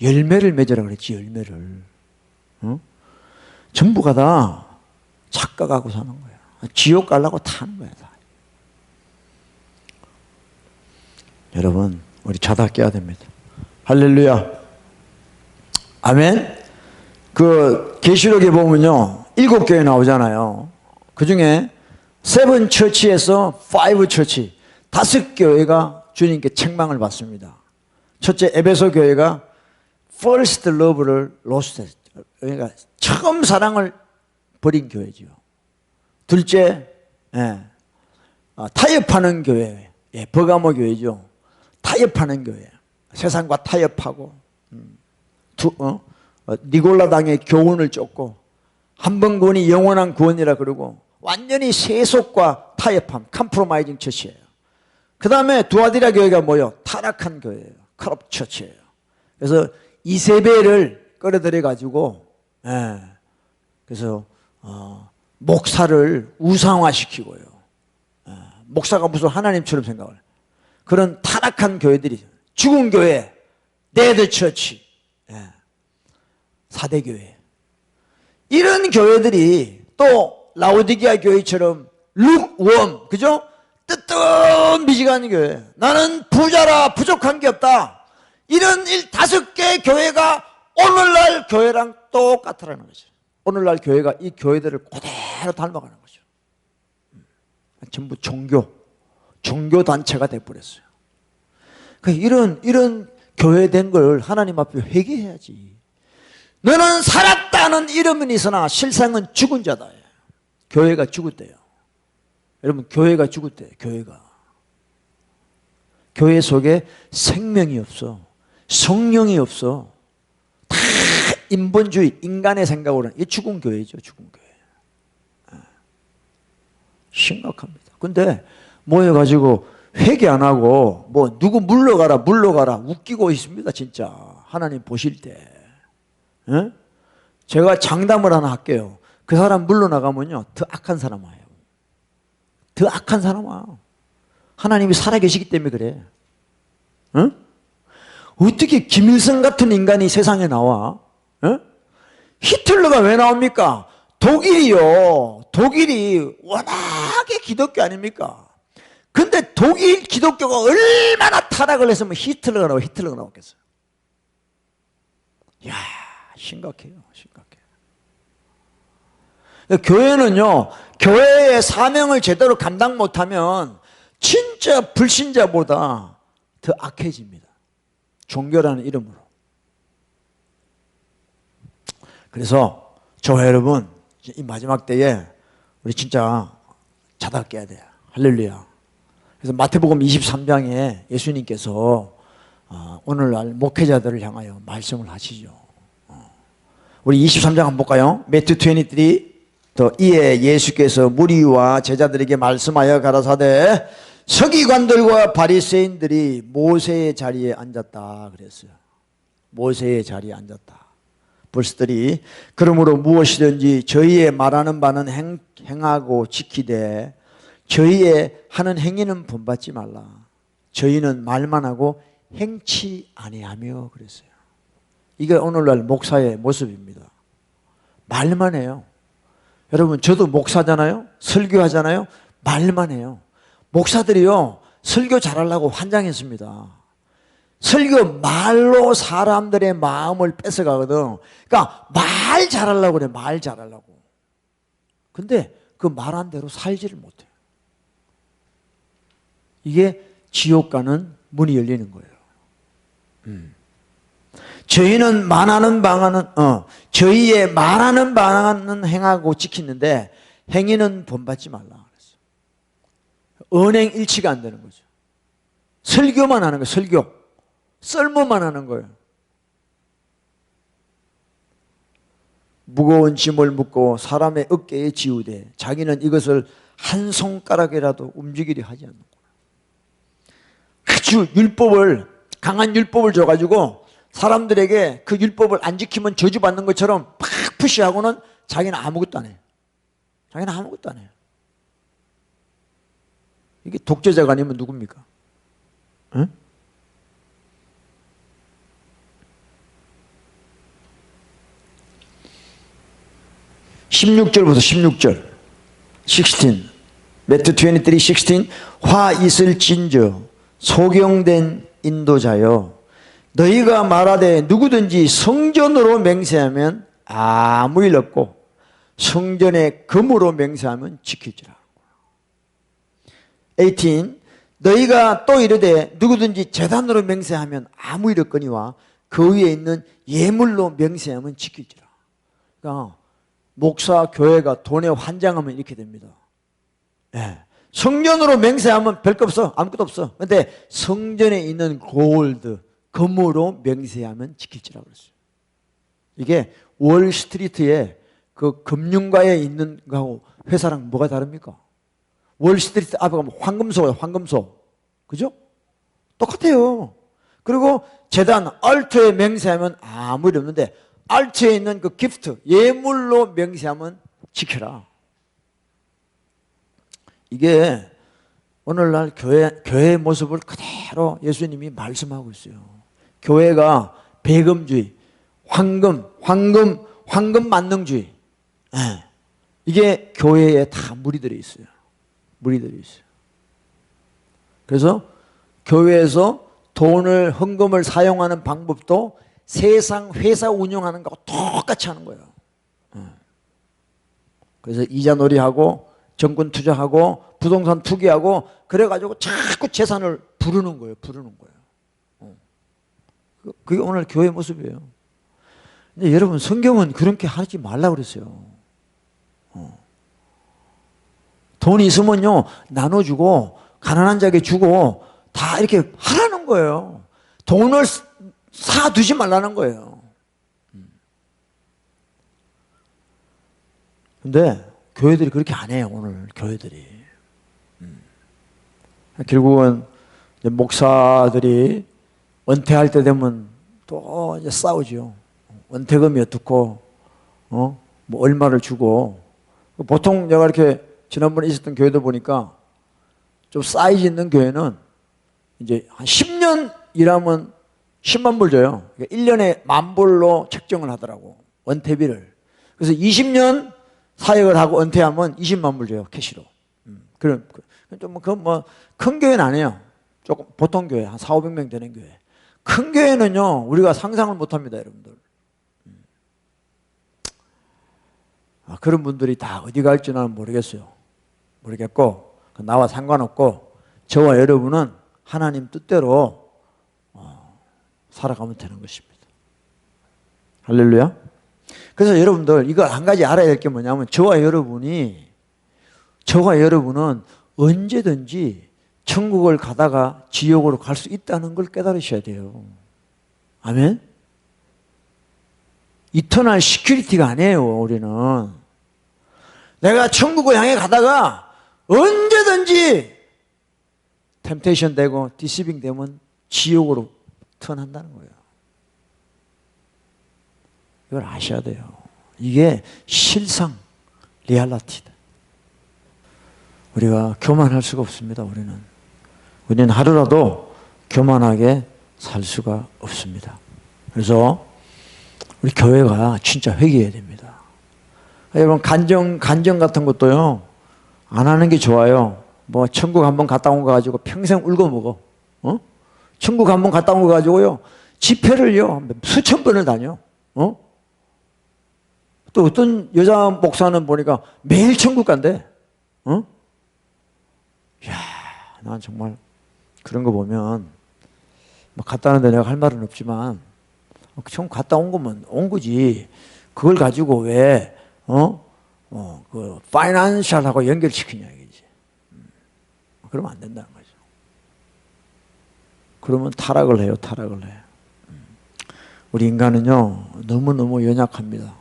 [SPEAKER 1] 열매를 맺으라 그랬지, 열매를. 전부가 다 착각하고 사는 거야. 지옥 가려고 타는 거야, 다. 여러분, 우리 자다 깨야 됩니다. 할렐루야. 아멘. 그 계시록에 보면요 7교회 나오잖아요. 그 중에 7 처치에서 5 처치 5교회가 주님께 책망을 받습니다. 첫째, 에베소 교회가 first love를 lost 했죠. 그러니까 처음 사랑을 버린 교회죠. 둘째, 타협하는 교회, 버가모 교회죠. 타협하는 교회, 세상과 타협하고 니골라당의 교훈을 쫓고 한 번 구원이 영원한 구원이라 그러고 완전히 세속과 타협함, 컴프로마이징 처치예요. 그 다음에 두아디라 교회가 뭐예요? 타락한 교회예요. 커럽 처치예요. 그래서 이세벨을 끌어들여 가지고, 예, 그래서 목사를 우상화시키고요. 예, 목사가 무슨 하나님처럼 생각을. 그런 타락한 교회들이, 죽은 교회, 데드 처치, 예, 4대 교회. 이런 교회들이 또 라오디게아 교회처럼 룩웜, 그죠? 뜨뜻미지근한 교회. 나는 부자라 부족한 게 없다. 이런 5개 교회가 오늘날 교회랑 똑같다라는 거죠. 오늘날 교회가 이 교회들을 그대로 닮아가는 거죠. 전부 종교단체가 돼버렸어요. 이런 교회된 걸 하나님 앞에 회개해야지. 너는 살았다는 이름은 있으나 실상은 죽은 자다. 교회가 죽었대요. 여러분, 교회가 죽었대요. 교회 속에 생명이 없어. 성령이 없어. 다 인본주의, 인간의 생각으로는 이게 죽은 교회죠. 죽은 교회. 심각합니다. 근데 모여가지고 회개 안 하고 뭐 누구 물러가라 웃기고 있습니다. 진짜 하나님 보실 때. 에? 제가 장담을 하나 할게요. 그 사람 물러나가면요 더 악한 사람 와요. 더 악한 사람 와. 하나님이 살아계시기 때문에 그래. 에? 어떻게 김일성 같은 인간이 세상에 나와? 에? 히틀러가 왜 나옵니까? 독일이 워낙에 기독교 아닙니까? 근데 독일 기독교가 얼마나 타락을 했으면 히틀러가 나왔겠어요. 이야, 심각해요. 교회는요, 교회의 사명을 제대로 감당 못하면 진짜 불신자보다 더 악해집니다. 종교라는 이름으로. 그래서 저와 여러분, 이 마지막 때에 우리 진짜 자다 깨야 돼요. 할렐루야. 그래서 마태복음 23장에 예수님께서 오늘날 목회자들을 향하여 말씀을 하시죠. 우리 23장 한번 볼까요? 매튜 23. 또 이에 예수께서 무리와 제자들에게 말씀하여 가라사대 서기관들과 바리새인들이 모세의 자리에 앉았다 그랬어요. 모세의 자리에 앉았다. 벌써 3. 그러므로 무엇이든지 저희의 말하는 바는 행하고 지키되 저희의 하는 행위는 본받지 말라. 저희는 말만 하고 행치 아니하며 그랬어요. 이게 오늘날 목사의 모습입니다. 말만 해요. 여러분, 저도 목사잖아요. 설교하잖아요. 말만 해요. 목사들이요, 설교 잘하려고 환장했습니다. 설교 말로 사람들의 마음을 뺏어가거든. 그러니까 말 잘하려고 그래. 말 잘하려고. 근데 그 말한 대로 살지를 못해요. 이게 지옥 가는 문이 열리는 거예요. 저희의 말하는 바는 행하고 지키는데 행위는 본받지 말라 그랬어요. 언행 일치가 안 되는 거죠. 설교만 하는 거예요. 설교. 썰모만 하는 거예요. 무거운 짐을 묻고 사람의 어깨에 지우되 자기는 이것을 한 손가락이라도 움직이려 하지 않는 거예요. 아주 강한 율법을 줘가지고 사람들에게 그 율법을 안 지키면 저주받는 것처럼 팍 푸시하고는 자기는 아무것도 안 해요. 자기는 아무것도 안 해요. 이게 독재자가 아니면 누굽니까? 응? (16절부터) 16. 매튜 23:16. 화 있을 진저 소경된 인도자여 너희가 말하되 누구든지 성전으로 맹세하면 아무 일 없고 성전의 금으로 맹세하면 지킬지라. 18. 너희가 또 이르되 누구든지 제단으로 맹세하면 아무 일 없거니와 그 위에 있는 예물로 맹세하면 지킬지라. 그러니까 목사 교회가 돈에 환장하면 이렇게 됩니다. 네. 성전으로 맹세하면 별거 없어. 아무것도 없어. 그런데 성전에 있는 골드, 금으로 맹세하면 지킬지라고 그랬어요. 이게 월스트리트에 그 금융가에 있는 거하고 회사랑 뭐가 다릅니까? 월스트리트 앞에 가면 황금소예요. 황금소. 그죠? 똑같아요. 그리고 재단, 알터에 맹세하면 아무 일 없는데 알터에 있는 그 기프트, 예물로 맹세하면 지켜라. 이게 오늘날 교회의 모습을 그대로 예수님이 말씀하고 있어요. 교회가 배금주의, 황금 만능주의. 이게 회에 다 무리들이 있어요. 무리들이 있어요. 그래서 교회에서 돈을, 헌금을 사용하는 방법도 세상 회사 운영하는 거하고 똑같이 하는 거예요. 그래서 이자놀이하고 정권 투자하고 부동산 투기하고 그래가지고 자꾸 재산을 부르는 거예요. 그게 오늘 교회 모습이에요. 근데 여러분, 성경은 그렇게 하지 말라고 그랬어요. 돈이 있으면요, 나눠주고 가난한 자에게 주고 다 이렇게 하라는 거예요. 돈을 사두지 말라는 거예요. 근데 교회들이 그렇게 안 해요. 오늘 교회들이. 결국은 이제 목사들이 은퇴할 때 되면 또 이제 싸우죠. 은퇴금이 어떻고, 뭐 얼마를 주고. 보통 내가 이렇게 지난번에 있었던 교회도 보니까 좀 사이즈 있는 교회는 이제 한 10년 일하면 10만 불 줘요. 그러니까 1년에 10,000불로 책정을 하더라고. 은퇴비를. 그래서 20년 사역을 하고 은퇴하면 20만 불 줘요. 캐시로. 그럼 큰 교회는 안 해요. 조금 보통 교회 한 400~500명 되는 교회. 큰 교회는요, 우리가 상상을 못 합니다, 여러분들. 그런 분들이 다 어디 갈지는 모르겠어요. 모르겠고, 나와 상관없고, 저와 여러분은 하나님 뜻대로 살아가면 되는 것입니다. 할렐루야. 그래서 여러분들, 이거 한 가지 알아야 될 게 뭐냐면, 저와 여러분은 언제든지 천국을 가다가 지옥으로 갈 수 있다는 걸 깨달으셔야 돼요. 아멘? 이터널 시큐리티가 아니에요, 우리는. 내가 천국을 향해 가다가 언제든지 템테이션 되고 디시빙 되면 지옥으로 턴한다는 거예요. 이걸 아셔야 돼요. 이게 실상, 리얼리티다. 우리가 교만할 수가 없습니다, 우리는 하루라도 교만하게 살 수가 없습니다. 그래서 우리 교회가 진짜 회개해야 됩니다. 여러분, 간정 같은 것도요, 안 하는 게 좋아요. 뭐 천국 한번 갔다 온 거 가지고 평생 울고 먹어. 천국 한번 갔다 온 거 가지고요, 집회를요 수천 번을 다녀. 또 어떤 여자 목사는 보니까 매일 천국 간대. 이야, 난 정말 그런 거 보면 뭐 갔다 오는데 내가 할 말은 없지만, 천국 갔다 온 거면 온 거지. 그걸 가지고 왜 그 파이낸셜하고 연결시키냐 이거지. 그러면 안 된다는 거죠. 그러면 타락을 해요. 우리 인간은요, 너무너무 연약합니다.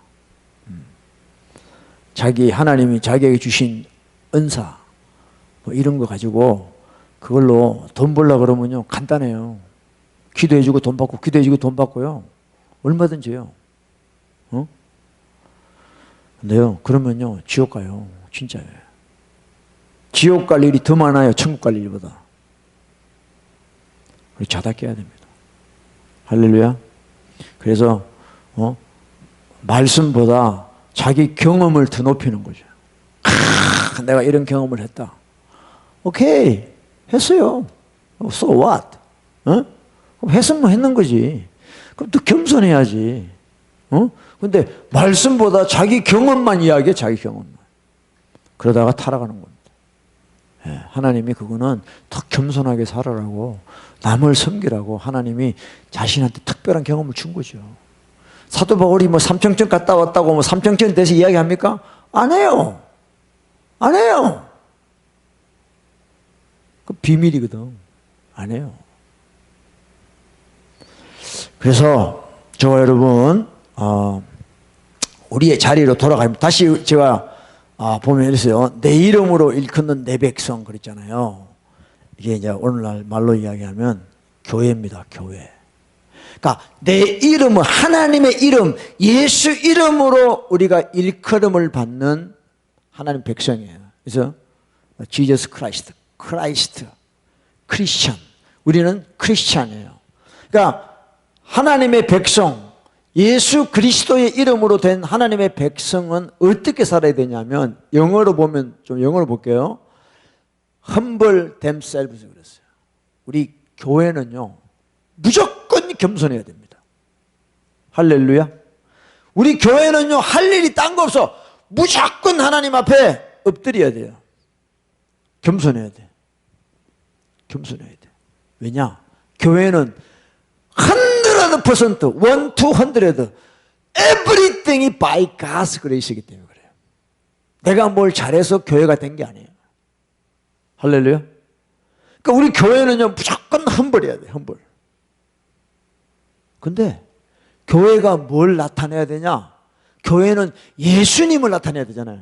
[SPEAKER 1] 하나님이 자기에게 주신 은사, 뭐 이런 거 가지고 그걸로 돈 벌려고 그러면요, 간단해요. 기도해주고 돈 받고, 기도해주고 돈 받고요, 얼마든지요. 근데요, 그러면요, 지옥 가요. 진짜예요. 지옥 갈 일이 더 많아요, 천국 갈 일보다. 우리 자답게 해야 됩니다. 할렐루야. 그래서 말씀보다 자기 경험을 더 높이는 거죠. 내가 이런 경험을 했다. 오케이, 했어요. So what? 그럼 했으면 했는 거지. 그럼 또 겸손해야지. 근데 말씀보다 자기 경험만 이야기해, 자기 경험만. 그러다가 타락하는 겁니다. 하나님이 그거는 더 겸손하게 살아라고, 남을 섬기라고 하나님이 자신한테 특별한 경험을 준 거죠. 사도 바울이 뭐 삼청천 갔다 왔다고 뭐 삼청천 대해서 이야기합니까? 안 해요. 그 비밀이거든. 안 해요. 그래서 저와 여러분, 우리의 자리로 돌아가면, 다시 제가 보면 이랬어요. 내 이름으로 일컫는 내 백성 그랬잖아요. 이게 이제 오늘날 말로 이야기하면 교회입니다. 교회. 그러니까 내 이름은 하나님의 이름, 예수 이름으로 우리가 일컬음을 받는 하나님 백성이에요. 그래서 Jesus Christ, 크라이스트, 크리스천. 우리는 크리스천이에요. 그러니까 하나님의 백성, 예수 그리스도의 이름으로 된 하나님의 백성은 어떻게 살아야 되냐면, 영어로 보면, 좀 영어로 볼게요. humble themselves 그랬어요. 우리 교회는요, 무조건 겸손해야 됩니다. 할렐루야. 우리 교회는요, 할 일이 딴 거 없어. 무조건 하나님 앞에 엎드려야 돼요. 겸손해야 돼. 겸손해야 돼. 왜냐? 교회는 100%, 1 to 100, everything이 by God's grace이기 때문에 그래요. 내가 뭘 잘해서 교회가 된 게 아니에요. 할렐루야. 그러니까 우리 교회는요, 무조건 험벌해야 돼, 험벌. 근데 교회가 뭘 나타내야 되냐? 교회는 예수님을 나타내야 되잖아요.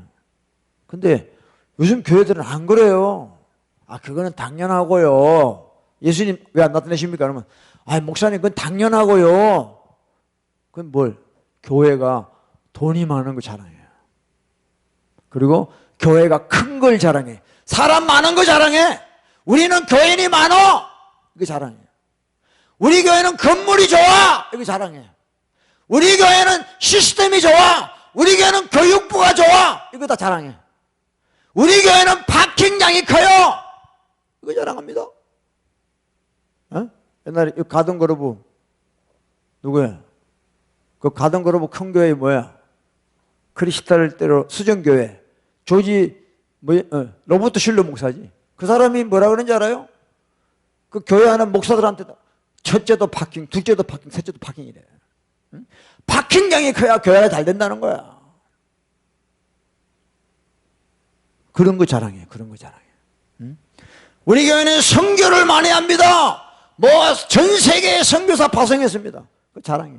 [SPEAKER 1] 근데 요즘 교회들은 안 그래요. 아, 그거는 당연하고요. 예수님 왜 안 나타내십니까? 그러면, 아, 목사님, 그건 당연하고요. 그건 뭘? 교회가 돈이 많은 거 자랑해요. 그리고 교회가 큰 걸 자랑해. 사람 많은 거 자랑해. 우리는 교인이 많어. 이거 자랑해. 우리 교회는 건물이 좋아. 이거 자랑해. 우리 교회는 시스템이 좋아. 우리 교회는 교육부가 좋아. 이거 다 자랑해. 우리 교회는 파킹장이 커요. 이거 자랑합니다. 어? 옛날에 가든그로브 누구야? 그 가든그로브 큰 교회 뭐야? 크리스탈 때로 수정교회 조지 로버트 실러 목사지. 그 사람이 뭐라 그러는지 알아요? 그 교회 하는 목사들한테 첫째도 파킹, 둘째도 파킹, 셋째도 파킹이래. 응? 파킹장이 커야 교회가 잘 된다는 거야. 그런 거 자랑해. 그런 거 자랑해. 응? 우리 교회는 선교를 많이 합니다. 뭐 전 세계에 선교사 파송했습니다. 그 자랑해.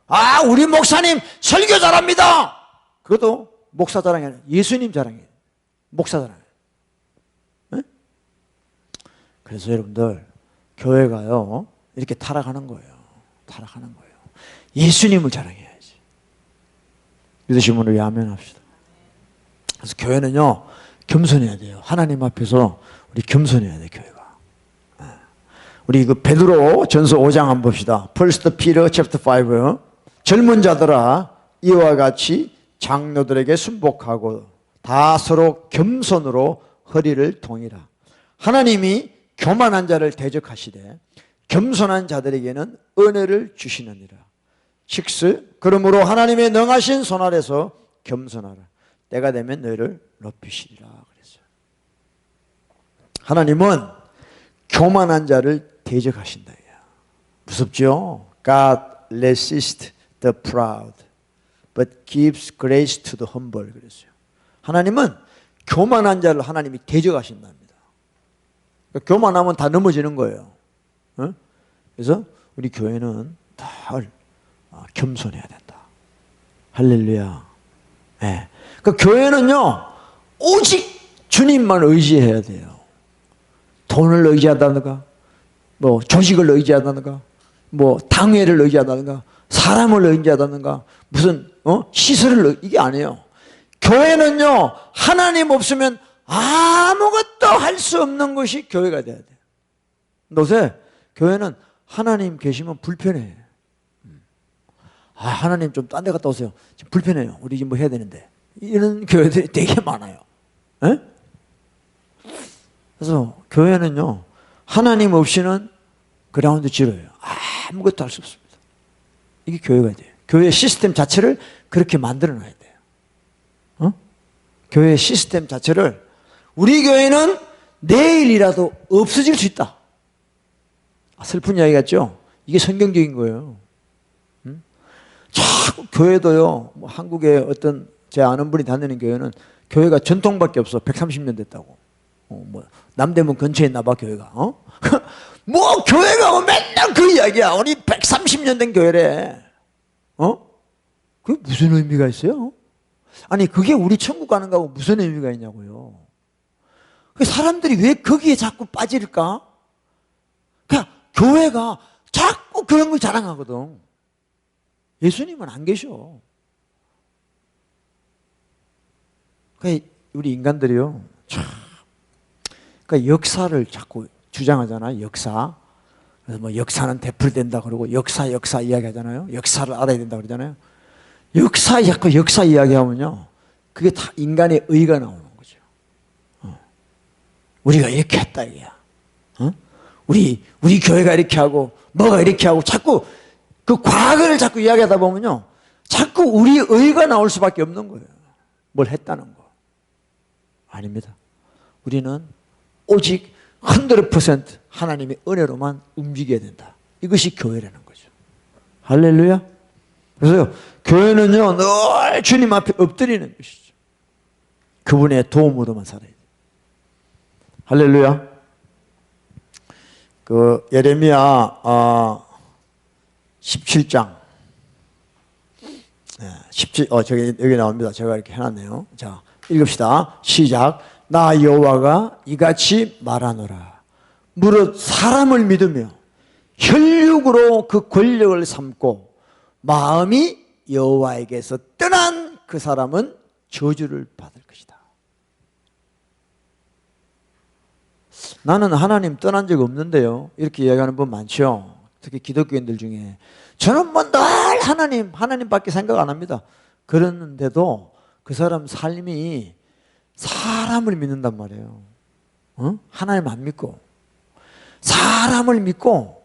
[SPEAKER 1] 아, 우리 목사님 설교 잘합니다. 그것도 목사 자랑이 아니라 예수님 자랑이에요. 목사 자랑이에요. 네? 그래서 여러분들 교회가요 이렇게 타락하는 거예요. 타락하는 거예요. 예수님을 자랑해야지. 믿으신 분을 위해 아멘 합시다. 그래서 교회는요 겸손해야 돼요. 하나님 앞에서 우리 겸손해야 돼. 교회가. 우리 그 베드로 전서 5장 한번 봅시다. 1 Peter chapter 5. 젊은 자들아 이와 같이 장로들에게 순복하고 다 서로 겸손으로 허리를 동이라. 하나님이 교만한 자를 대적하시되 겸손한 자들에게는 은혜를 주시느니라. 6. 그러므로 하나님의 능하신 손 아래서 겸손하라. 때가 되면 너희를 높이시리라 그랬어요. 하나님은 교만한 자를 대적하신다. 무섭죠? God resists the proud, but gives grace to the humble. 그랬어요. 하나님은 교만한 자를 하나님이 대적하신답니다. 그러니까 교만하면 다 넘어지는 거예요. 어? 그래서 우리 교회는 늘 겸손해야 된다. 할렐루야. 네. 그러니까 교회는요 오직 주님만 의지해야 돼요. 돈을 의지한다든가, 뭐 조직을 의지한다든가, 뭐 당회를 의지한다든가, 사람을 의지한다든가, 무슨 시설을 이게 아니에요. 교회는요 하나님 없으면 아무것도 할 수 없는 것이 교회가 돼야 돼요. 요새 교회는 하나님 계시면 불편해. 아, 하나님 좀 딴 데 갔다 오세요. 지금 불편해요. 우리 지금 뭐 해야 되는데. 이런 교회들이 되게 많아요. 에? 그래서 교회는요 하나님 없이는 그라운드 지로예요. 아무것도 할 수 없습니다. 이게 교회가 돼요. 교회 시스템 자체를 그렇게 만들어 놔야 돼요. 교회 시스템 자체를 우리 교회는 내일이라도 없어질 수 있다. 슬픈 이야기 같죠? 이게 성경적인 거예요. 자꾸 교회도요, 뭐 한국에 어떤 제 아는 분이 다니는 교회는 교회가 전통밖에 없어. 130년 됐다고. 뭐 남대문 근처에 있나 봐 교회가. 뭐 교회가 뭐 맨날 그 이야기야. 우리 130년 된 교회래. 그게 무슨 의미가 있어요? 아니 그게 우리 천국 가는 거하고 무슨 의미가 있냐고요. 사람들이 왜 거기에 자꾸 빠질까? 그냥 교회가 자꾸 그런 걸 자랑하거든. 예수님은 안 계셔. 그러니까 우리 인간들이요, 참, 그러니까 역사를 자꾸 주장하잖아요. 역사. 그래서 뭐 역사는 되풀이된다 그러고 역사 이야기하잖아요. 역사를 알아야 된다 그러잖아요. 자꾸 역사 이야기하면요, 그게 다 인간의 의가 나오는 거죠. 우리가 이렇게 했다 이게야. 우리 교회가 이렇게 하고 뭐가 이렇게 하고 자꾸 그 과거를 자꾸 이야기하다 보면요, 자꾸 우리 의가 나올 수밖에 없는 거예요. 뭘 했다는 거. 아닙니다. 우리는 오직 100% 하나님의 은혜로만 움직여야 된다. 이것이 교회라는 거죠. 할렐루야. 그래서 교회는요, 늘 주님 앞에 엎드리는 것이죠. 그분의 도움으로만 살아야 돼요. 할렐루야. 그 예레미야 17장 17 저기 여기 나옵니다. 제가 이렇게 해놨네요. 자, 읽읍시다. 시작. 나 여호와가 이같이 말하노라. 무릇 사람을 믿으며 혈육으로 그 권력을 삼고 마음이 여호와에게서 떠난 그 사람은 저주를 받을 것이다. 나는 하나님 떠난 적 없는데요, 이렇게 이야기하는 분 많죠. 특히 기독교인들 중에 저는 뭐 늘 하나님밖에 생각 안 합니다. 그랬는데도 그 사람 삶이 사람을 믿는단 말이에요. 하나님 안 믿고 사람을 믿고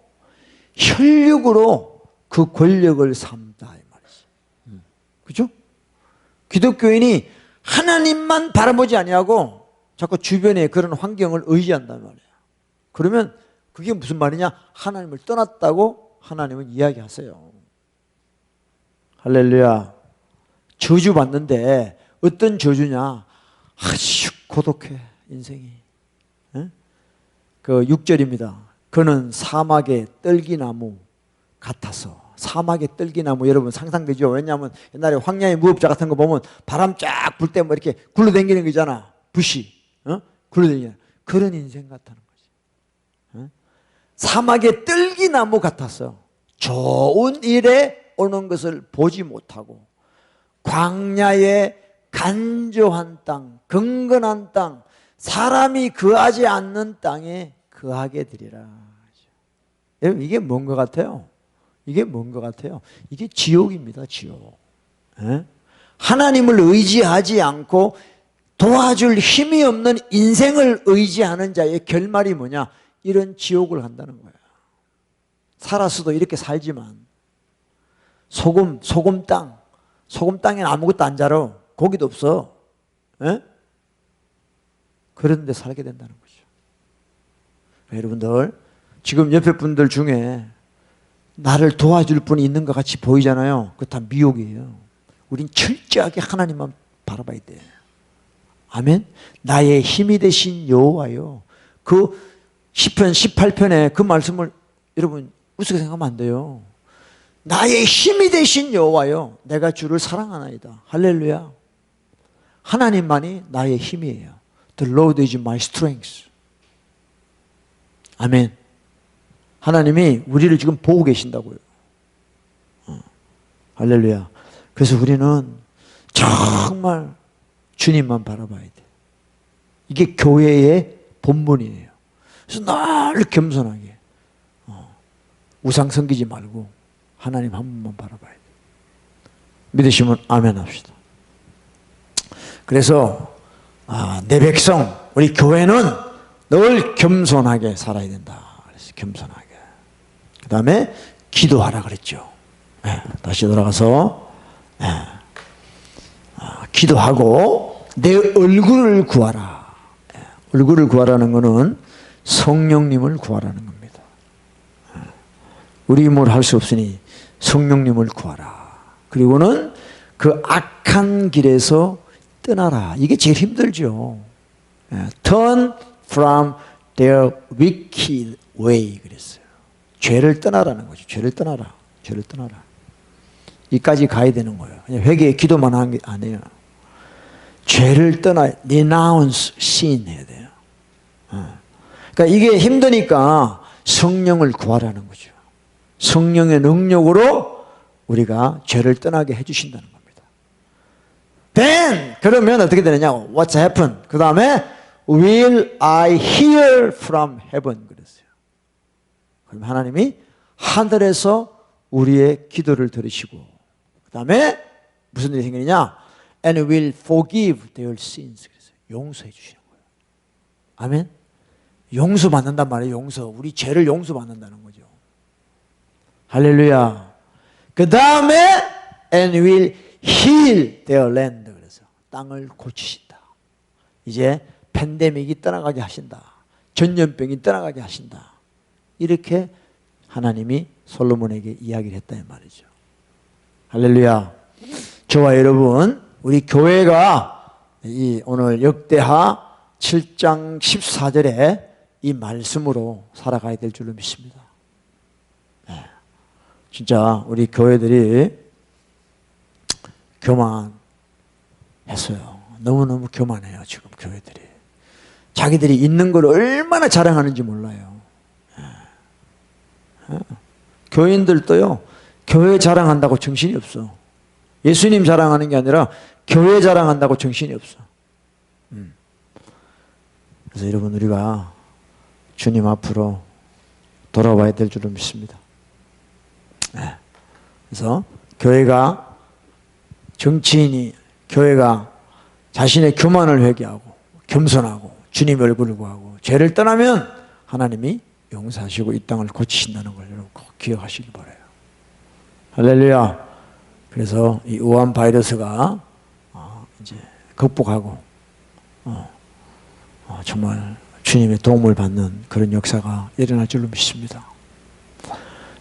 [SPEAKER 1] 혈육으로 그 권력을 삼다 이 말이지. 그렇죠? 기독교인이 하나님만 바라보지 아니하고 자꾸 주변에 그런 환경을 의지한단 말이에요. 그러면 그게 무슨 말이냐? 하나님을 떠났다고 하나님은 이야기하세요. 할렐루야. 저주 받는데 어떤 저주냐? 아주 고독해 인생이. 그 6절입니다. 그는 사막의 떨기나무 같아서. 사막의 떨기나무 여러분 상상되죠? 왜냐하면 옛날에 황야의 무법자 같은 거 보면 바람 쫙 불 때 뭐 이렇게 굴러다니는 거 있잖아. bushy. 굴러다니는 그런 인생 같다는 거지. 사막의 떨기나무 같아서 좋은 일에 오는 것을 보지 못하고 광야의 간조한 땅, 경건한 땅, 사람이 거하지 않는 땅에 거하게 되리라. 여러분 이게 뭔 것 같아요? 이게 뭔 것 같아요? 이게 지옥입니다. 지옥. 하나님을 의지하지 않고 도와줄 힘이 없는 인생을 의지하는 자의 결말이 뭐냐? 이런 지옥을 간다는 거예요. 살았어도 이렇게 살지만 소금 땅에는 아무것도 안 자라. 고기도 없어. 그런 데 살게 된다는 거죠. 여러분들 지금 옆에 분들 중에 나를 도와줄 분이 있는 것 같이 보이잖아요. 그거 다 미혹이에요. 우린 철저하게 하나님만 바라봐야 돼. 아멘. 나의 힘이 되신 여호와요. 그 시편 18편에 그 말씀을 여러분 우습게 생각하면 안 돼요. 나의 힘이 되신 여호와요, 내가 주를 사랑하나이다. 할렐루야. 하나님만이 나의 힘이에요. The Lord is my strength. 아멘. 하나님이 우리를 지금 보고 계신다고요. 할렐루야. 그래서 우리는 정말 주님만 바라봐야 돼. 이게 교회의 본분이에요. 그래서 늘 겸손하게 우상 섬기지 말고 하나님 한 분만 바라봐야 돼. 믿으시면 아멘 합시다. 그래서 내 백성, 우리 교회는 늘 겸손하게 살아야 된다. 그래서 겸손하게. 그 다음에 기도하라 그랬죠. 다시 돌아가서 기도하고 내 얼굴을 구하라. 얼굴을 구하라는 것은 성령님을 구하라는 겁니다. 우리 뭘 할 수 없으니 성령님을 구하라. 그리고는 그 악한 길에서 떠나라. 이게 제일 힘들죠. Turn from their wicked way 그랬어요. 죄를 떠나라는 거죠. 죄를 떠나라. 죄를 떠나라. 이까지 가야 되는 거예요. 그냥 회개에 기도만 한 게 아니에요. 죄를 떠나 renounce sin 해야 돼요. 그러니까 이게 힘드니까 성령을 구하라는 거죠. 성령의 능력으로 우리가 죄를 떠나게 해주신다는 겁니다. Then 그러면 어떻게 되느냐? What's happened? 그 다음에 Will I hear from heaven? 그랬어요. 그럼 하나님이 하늘에서 우리의 기도를 들으시고 그 다음에 무슨 일이 생기느냐? And will forgive their sins. 그랬어요. 용서해 주시는 거예요. 아멘. 용서받는단 말이에요. 용서. 우리 죄를 용서받는다는 거죠. 할렐루야. 그 다음에 and will heal their land. 그래서 땅을 고치신다. 이제 팬데믹이 떠나가게 하신다. 전염병이 떠나가게 하신다. 이렇게 하나님이 솔로몬에게 이야기를 했다 이 말이죠. 할렐루야. 저와 여러분, 우리 교회가 이 오늘 역대하 7장 14절에 이 말씀으로 살아가야 될 줄로 믿습니다. 네. 진짜 우리 교회들이 교만했어요. 너무너무 교만해요. 지금 교회들이. 자기들이 있는 걸 얼마나 자랑하는지 몰라요. 네. 교인들도요, 교회 자랑한다고 정신이 없어. 예수님 자랑하는 게 아니라 교회 자랑한다고 정신이 없어. 그래서 여러분, 우리가 주님 앞으로 돌아와야 될 줄로 믿습니다. 네. 그래서 교회가, 정치인이, 교회가 자신의 교만을 회개하고 겸손하고 주님 얼굴을 구하고 죄를 떠나면 하나님이 용서하시고 이 땅을 고치신다는 걸 여러분 꼭 기억하시기 바라요. 할렐루야. 그래서 이 우한 바이러스가 이제 극복하고 정말 주님의 도움을 받는 그런 역사가 일어날 줄로 믿습니다.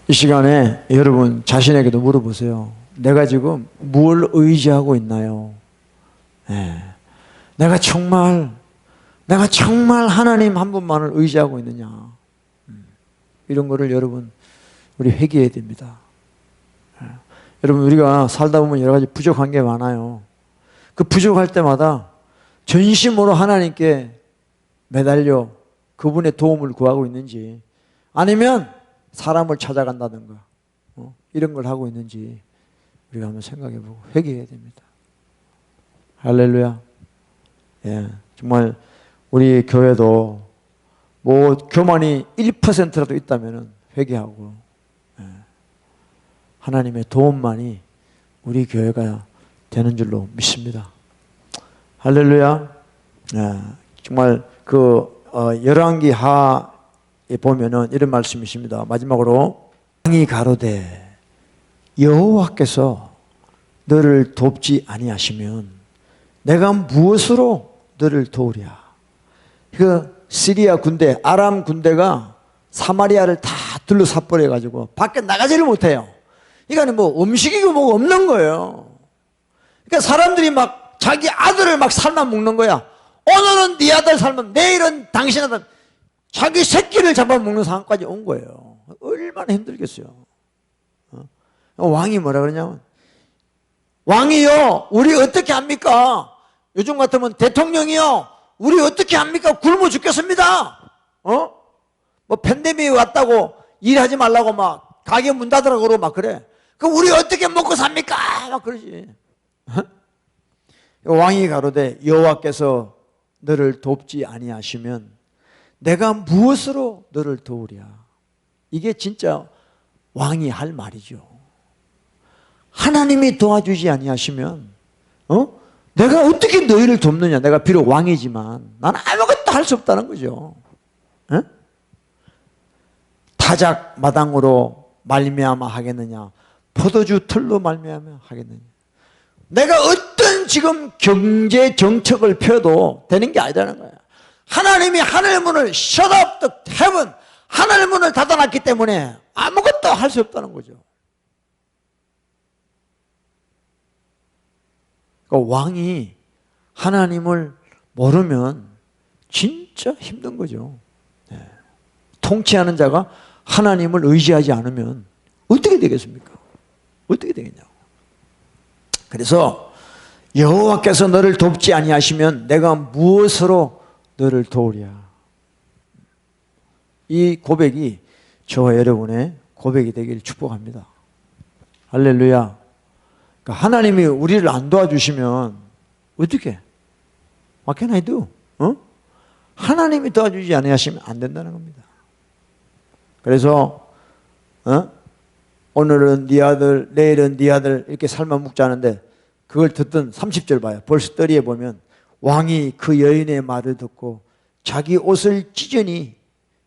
[SPEAKER 1] 이 시간에 여러분 자신에게도 물어보세요. 내가 지금 뭘 의지하고 있나요? 네. 내가 정말 하나님 한 분만을 의지하고 있느냐? 이런 거를 여러분 우리 회개해야 됩니다. 여러분, 우리가 살다 보면 여러 가지 부족한 게 많아요. 그 부족할 때마다 전심으로 하나님께 매달려 그분의 도움을 구하고 있는지, 아니면 사람을 찾아간다든가 이런 걸 하고 있는지 우리가 한번 생각해보고 회개해야 됩니다. 할렐루야. 예, 정말 우리 교회도 뭐 교만이 1%라도 있다면 회개하고 하나님의 도움만이 우리 교회가 되는 줄로 믿습니다. 할렐루야. 정말 그 열왕기 하에 보면은 이런 말씀이 있습니다. 마지막으로 왕이 가로되 여호와께서 너를 돕지 아니하시면 내가 무엇으로 너를 도우랴. 그 시리아 군대, 아람 군대가 사마리아를 다 둘러싸버려 가지고 밖에 나가지를 못해요. 그러니까 뭐 음식이고 뭐가 없는 거예요. 그러니까 사람들이 막 자기 아들을 막 삶아 먹는 거야. 오늘은 네 아들 삶아, 내일은 당신 아들, 자기 새끼를 잡아먹는 상황까지 온 거예요. 얼마나 힘들겠어요. 왕이 뭐라 그러냐면, 왕이요, 우리 어떻게 합니까? 요즘 같으면 대통령이요, 우리 어떻게 합니까? 굶어 죽겠습니다. 뭐 팬데믹이 왔다고 일하지 말라고 막 가게 문 닫으라고 그러고 막 그래. 그럼 우리 어떻게 먹고 삽니까? 막 그러지. 왕이 가로되 여호와께서 너를 돕지 아니하시면 내가 무엇으로 너를 도우랴. 이게 진짜 왕이 할 말이죠. 하나님이 도와주지 아니하시면 내가 어떻게 너희를 돕느냐. 내가 비록 왕이지만 나는 아무것도 할 수 없다는 거죠. 타작 마당으로 말미암아 하겠느냐, 포도주 틀로 말미암아 하겠느냐. 내가 어떤 지금 경제 정책을 펴도 되는 게 아니라는 거야. 하나님이 하늘 문을 shut up the heaven, 하늘 문을 닫아놨기 때문에 아무것도 할 수 없다는 거죠. 그러니까 왕이 하나님을 모르면 진짜 힘든 거죠. 통치하는 자가 하나님을 의지하지 않으면 어떻게 되겠습니까? 어떻게 되겠냐고. 그래서 여호와께서 너를 돕지 아니하시면 내가 무엇으로 너를 도우랴. 이 고백이 저와 여러분의 고백이 되기를 축복합니다. 할렐루야. 그러니까 하나님이 우리를 안 도와주시면 어떻게? What can I do? 하나님이 도와주지 않으시면 안 된다는 겁니다. 그래서 오늘은 네 아들, 내일은 네 아들 이렇게 삶아 묵자는데 그걸 듣던 30절 봐요. 벌써 떨이에 보면 왕이 그 여인의 말을 듣고 자기 옷을 찢으니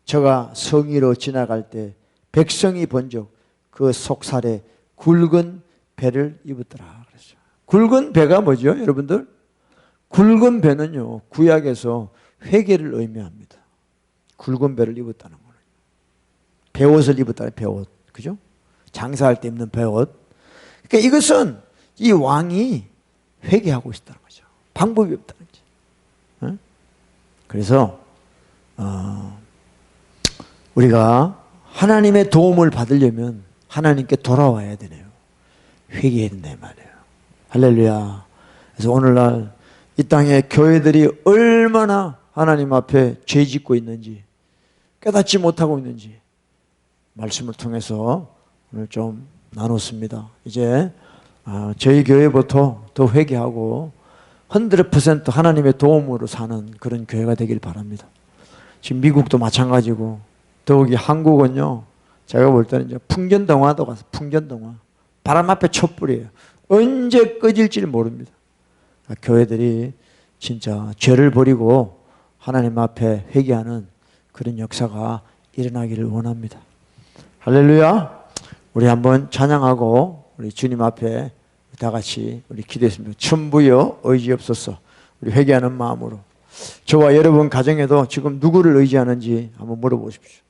[SPEAKER 1] 저가 성위로 지나갈 때 백성이 본즉 그 속살에 굵은 배를 입었더라 그랬어요. 굵은 배가 뭐죠, 여러분들? 굵은 배는요, 구약에서 회개를 의미합니다. 굵은 배를 입었다는 거예요. 배옷을 입었다, 배옷. 그죠? 장사할 때 입는 배옷. 그러니까 이것은 이 왕이 회개하고 있다는 거죠. 방법이 없다는 거죠. 그래서 우리가 하나님의 도움을 받으려면 하나님께 돌아와야 되네요. 회개해야 된다 이 말이에요. 할렐루야. 그래서 오늘날 이 땅에 교회들이 얼마나 하나님 앞에 죄 짓고 있는지, 깨닫지 못하고 있는지 말씀을 통해서 오늘 좀 나눴습니다. 이제 저희 교회부터 더 회개하고 100% 하나님의 도움으로 사는 그런 교회가 되길 바랍니다. 지금 미국도 마찬가지고, 더욱이 한국은요, 제가 볼 때는 이제 풍전등화도 가서 풍전등화, 바람 앞에 촛불이에요. 언제 꺼질지 모릅니다. 교회들이 진짜 죄를 버리고 하나님 앞에 회개하는 그런 역사가 일어나기를 원합니다. 할렐루야. 우리 한번 찬양하고 우리 주님 앞에 다 같이 우리 기도했습니다. 천부여 의지없소서. 우리 회개하는 마음으로 저와 여러분 가정에도 지금 누구를 의지하는지 한번 물어보십시오.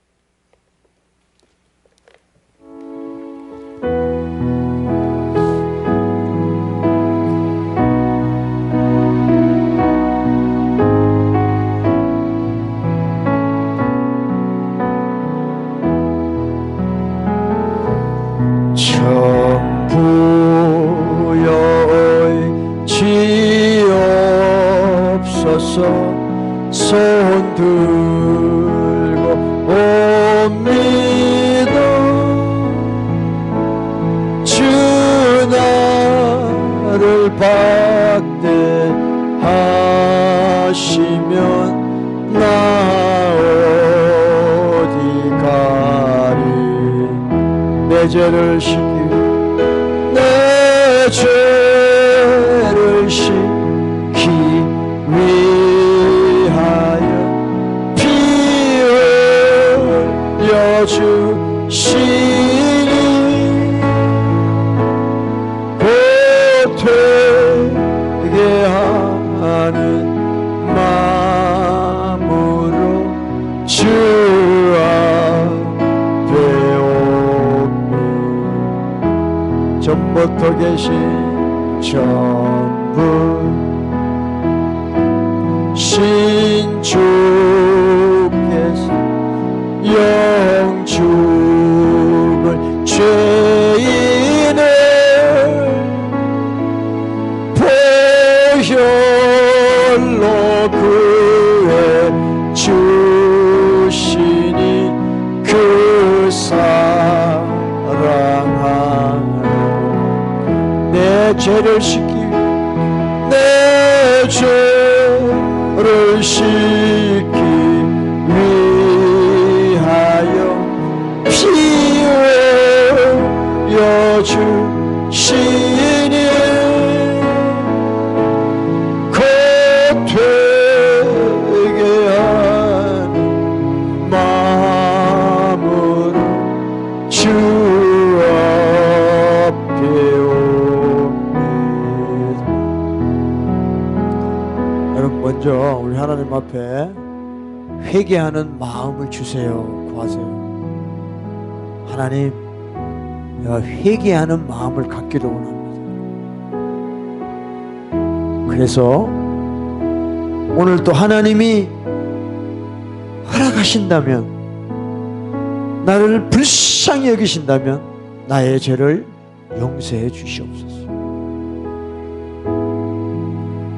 [SPEAKER 1] 손 들고 옵니다. 주 나를 박대하시면 나 어디 가리. 내 죄를 씻기 내 죄를 씻기 위하여 피 흘려 주시니 곧 되게 하는 마음으로 주 앞에 오니 전부터 계신 전부 신주께서 영죽을 죄인을 보혈로 구해 주시니 그 사랑하여 내 죄를 씻기 내 죄를 씻기 위하여 피 흘려 주시니 곧 되게 하는 마음으로 주 앞에 옵니다. 여러분, 먼저 우리 하나님 앞에 회개하는 마음을 주세요. 구하세요. 하나님, 내가 회개하는 마음을 갖기를 원합니다. 그래서 오늘 또 하나님이 허락하신다면, 나를 불쌍히 여기신다면 나의 죄를 용서해 주시옵소서.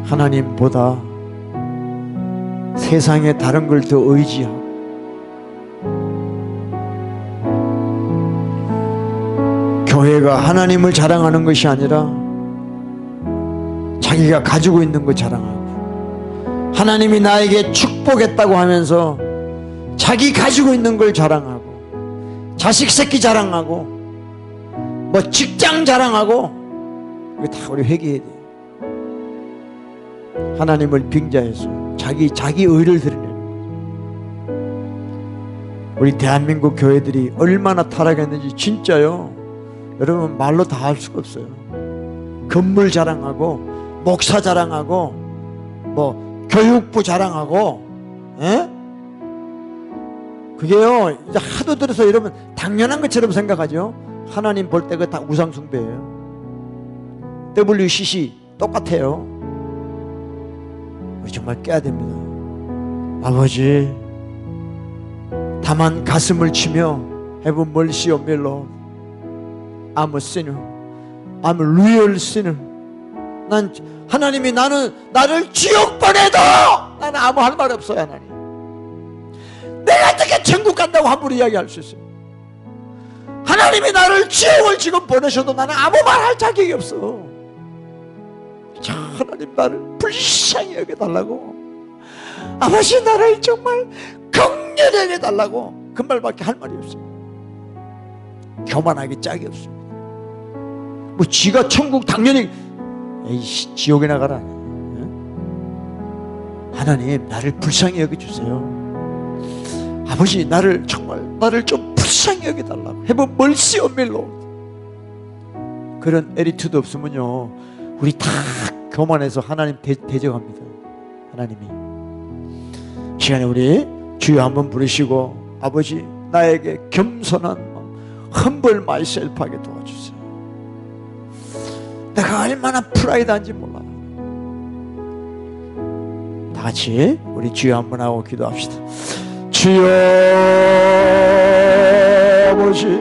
[SPEAKER 1] 하나님보다 세상에 다른 걸 더 의지하고 교회가 하나님을 자랑하는 것이 아니라 자기가 가지고 있는 것 자랑하고, 하나님이 나에게 축복했다고 하면서 자기 가지고 있는 걸 자랑하고, 자식 새끼 자랑하고, 뭐 직장 자랑하고, 이거 다 우리 회개해야 돼요. 하나님을 빙자해서 자기 의를 드러내는 거죠. 우리 대한민국 교회들이 얼마나 타락했는지 진짜요, 여러분 말로 다 할 수가 없어요. 건물 자랑하고, 목사 자랑하고, 뭐 교육부 자랑하고, 에? 그게요 이제 하도 들어서 여러분 당연한 것처럼 생각하죠. 하나님 볼 때 그거 다 우상숭배예요. WCC 똑같아요. 우리 정말 깨야 됩니다. 아버지, 다만 가슴을 치며 Have mercy on me, Lord. I'm a sinner. I'm a real sinner. 난 하나님이 나를 지옥 보내도 나는 아무 할 말 없어요. 하나님, 내가 어떻게 천국 간다고 함부로 이야기할 수 있어요? 하나님이 나를 지옥을 지금 보내셔도 나는 아무 말 할 자격이 없어. 자, 하나님 나를 불쌍히 여겨달라고, 아버지 나를 정말 긍휼히 여겨달라고, 그 말밖에 할 말이 없어요. 교만하기 짝이 없습니다. 뭐 지가 천국 당연히, 에이씨 지옥에 나가라. 하나님 나를 불쌍히 여겨주세요. 아버지 나를 정말 좀 불쌍히 여겨달라고. Have mercy on me, Lord. 그런 에리투드 없으면요 우리 다 교만해서 하나님 대적합니다. 하나님이 시간에 우리 주여 한번 부르시고, 아버지 나에게 겸손한 humble myself 하게 도와주세요. 내가 얼마나 프라이드한지 몰라요. 다 같이 우리 주여 한번 하고 기도합시다. 주여 아버지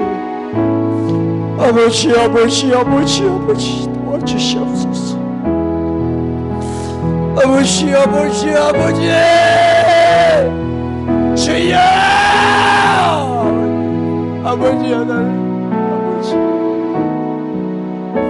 [SPEAKER 1] 도와주시옵소서. 아버지 주여, 아버지야 나를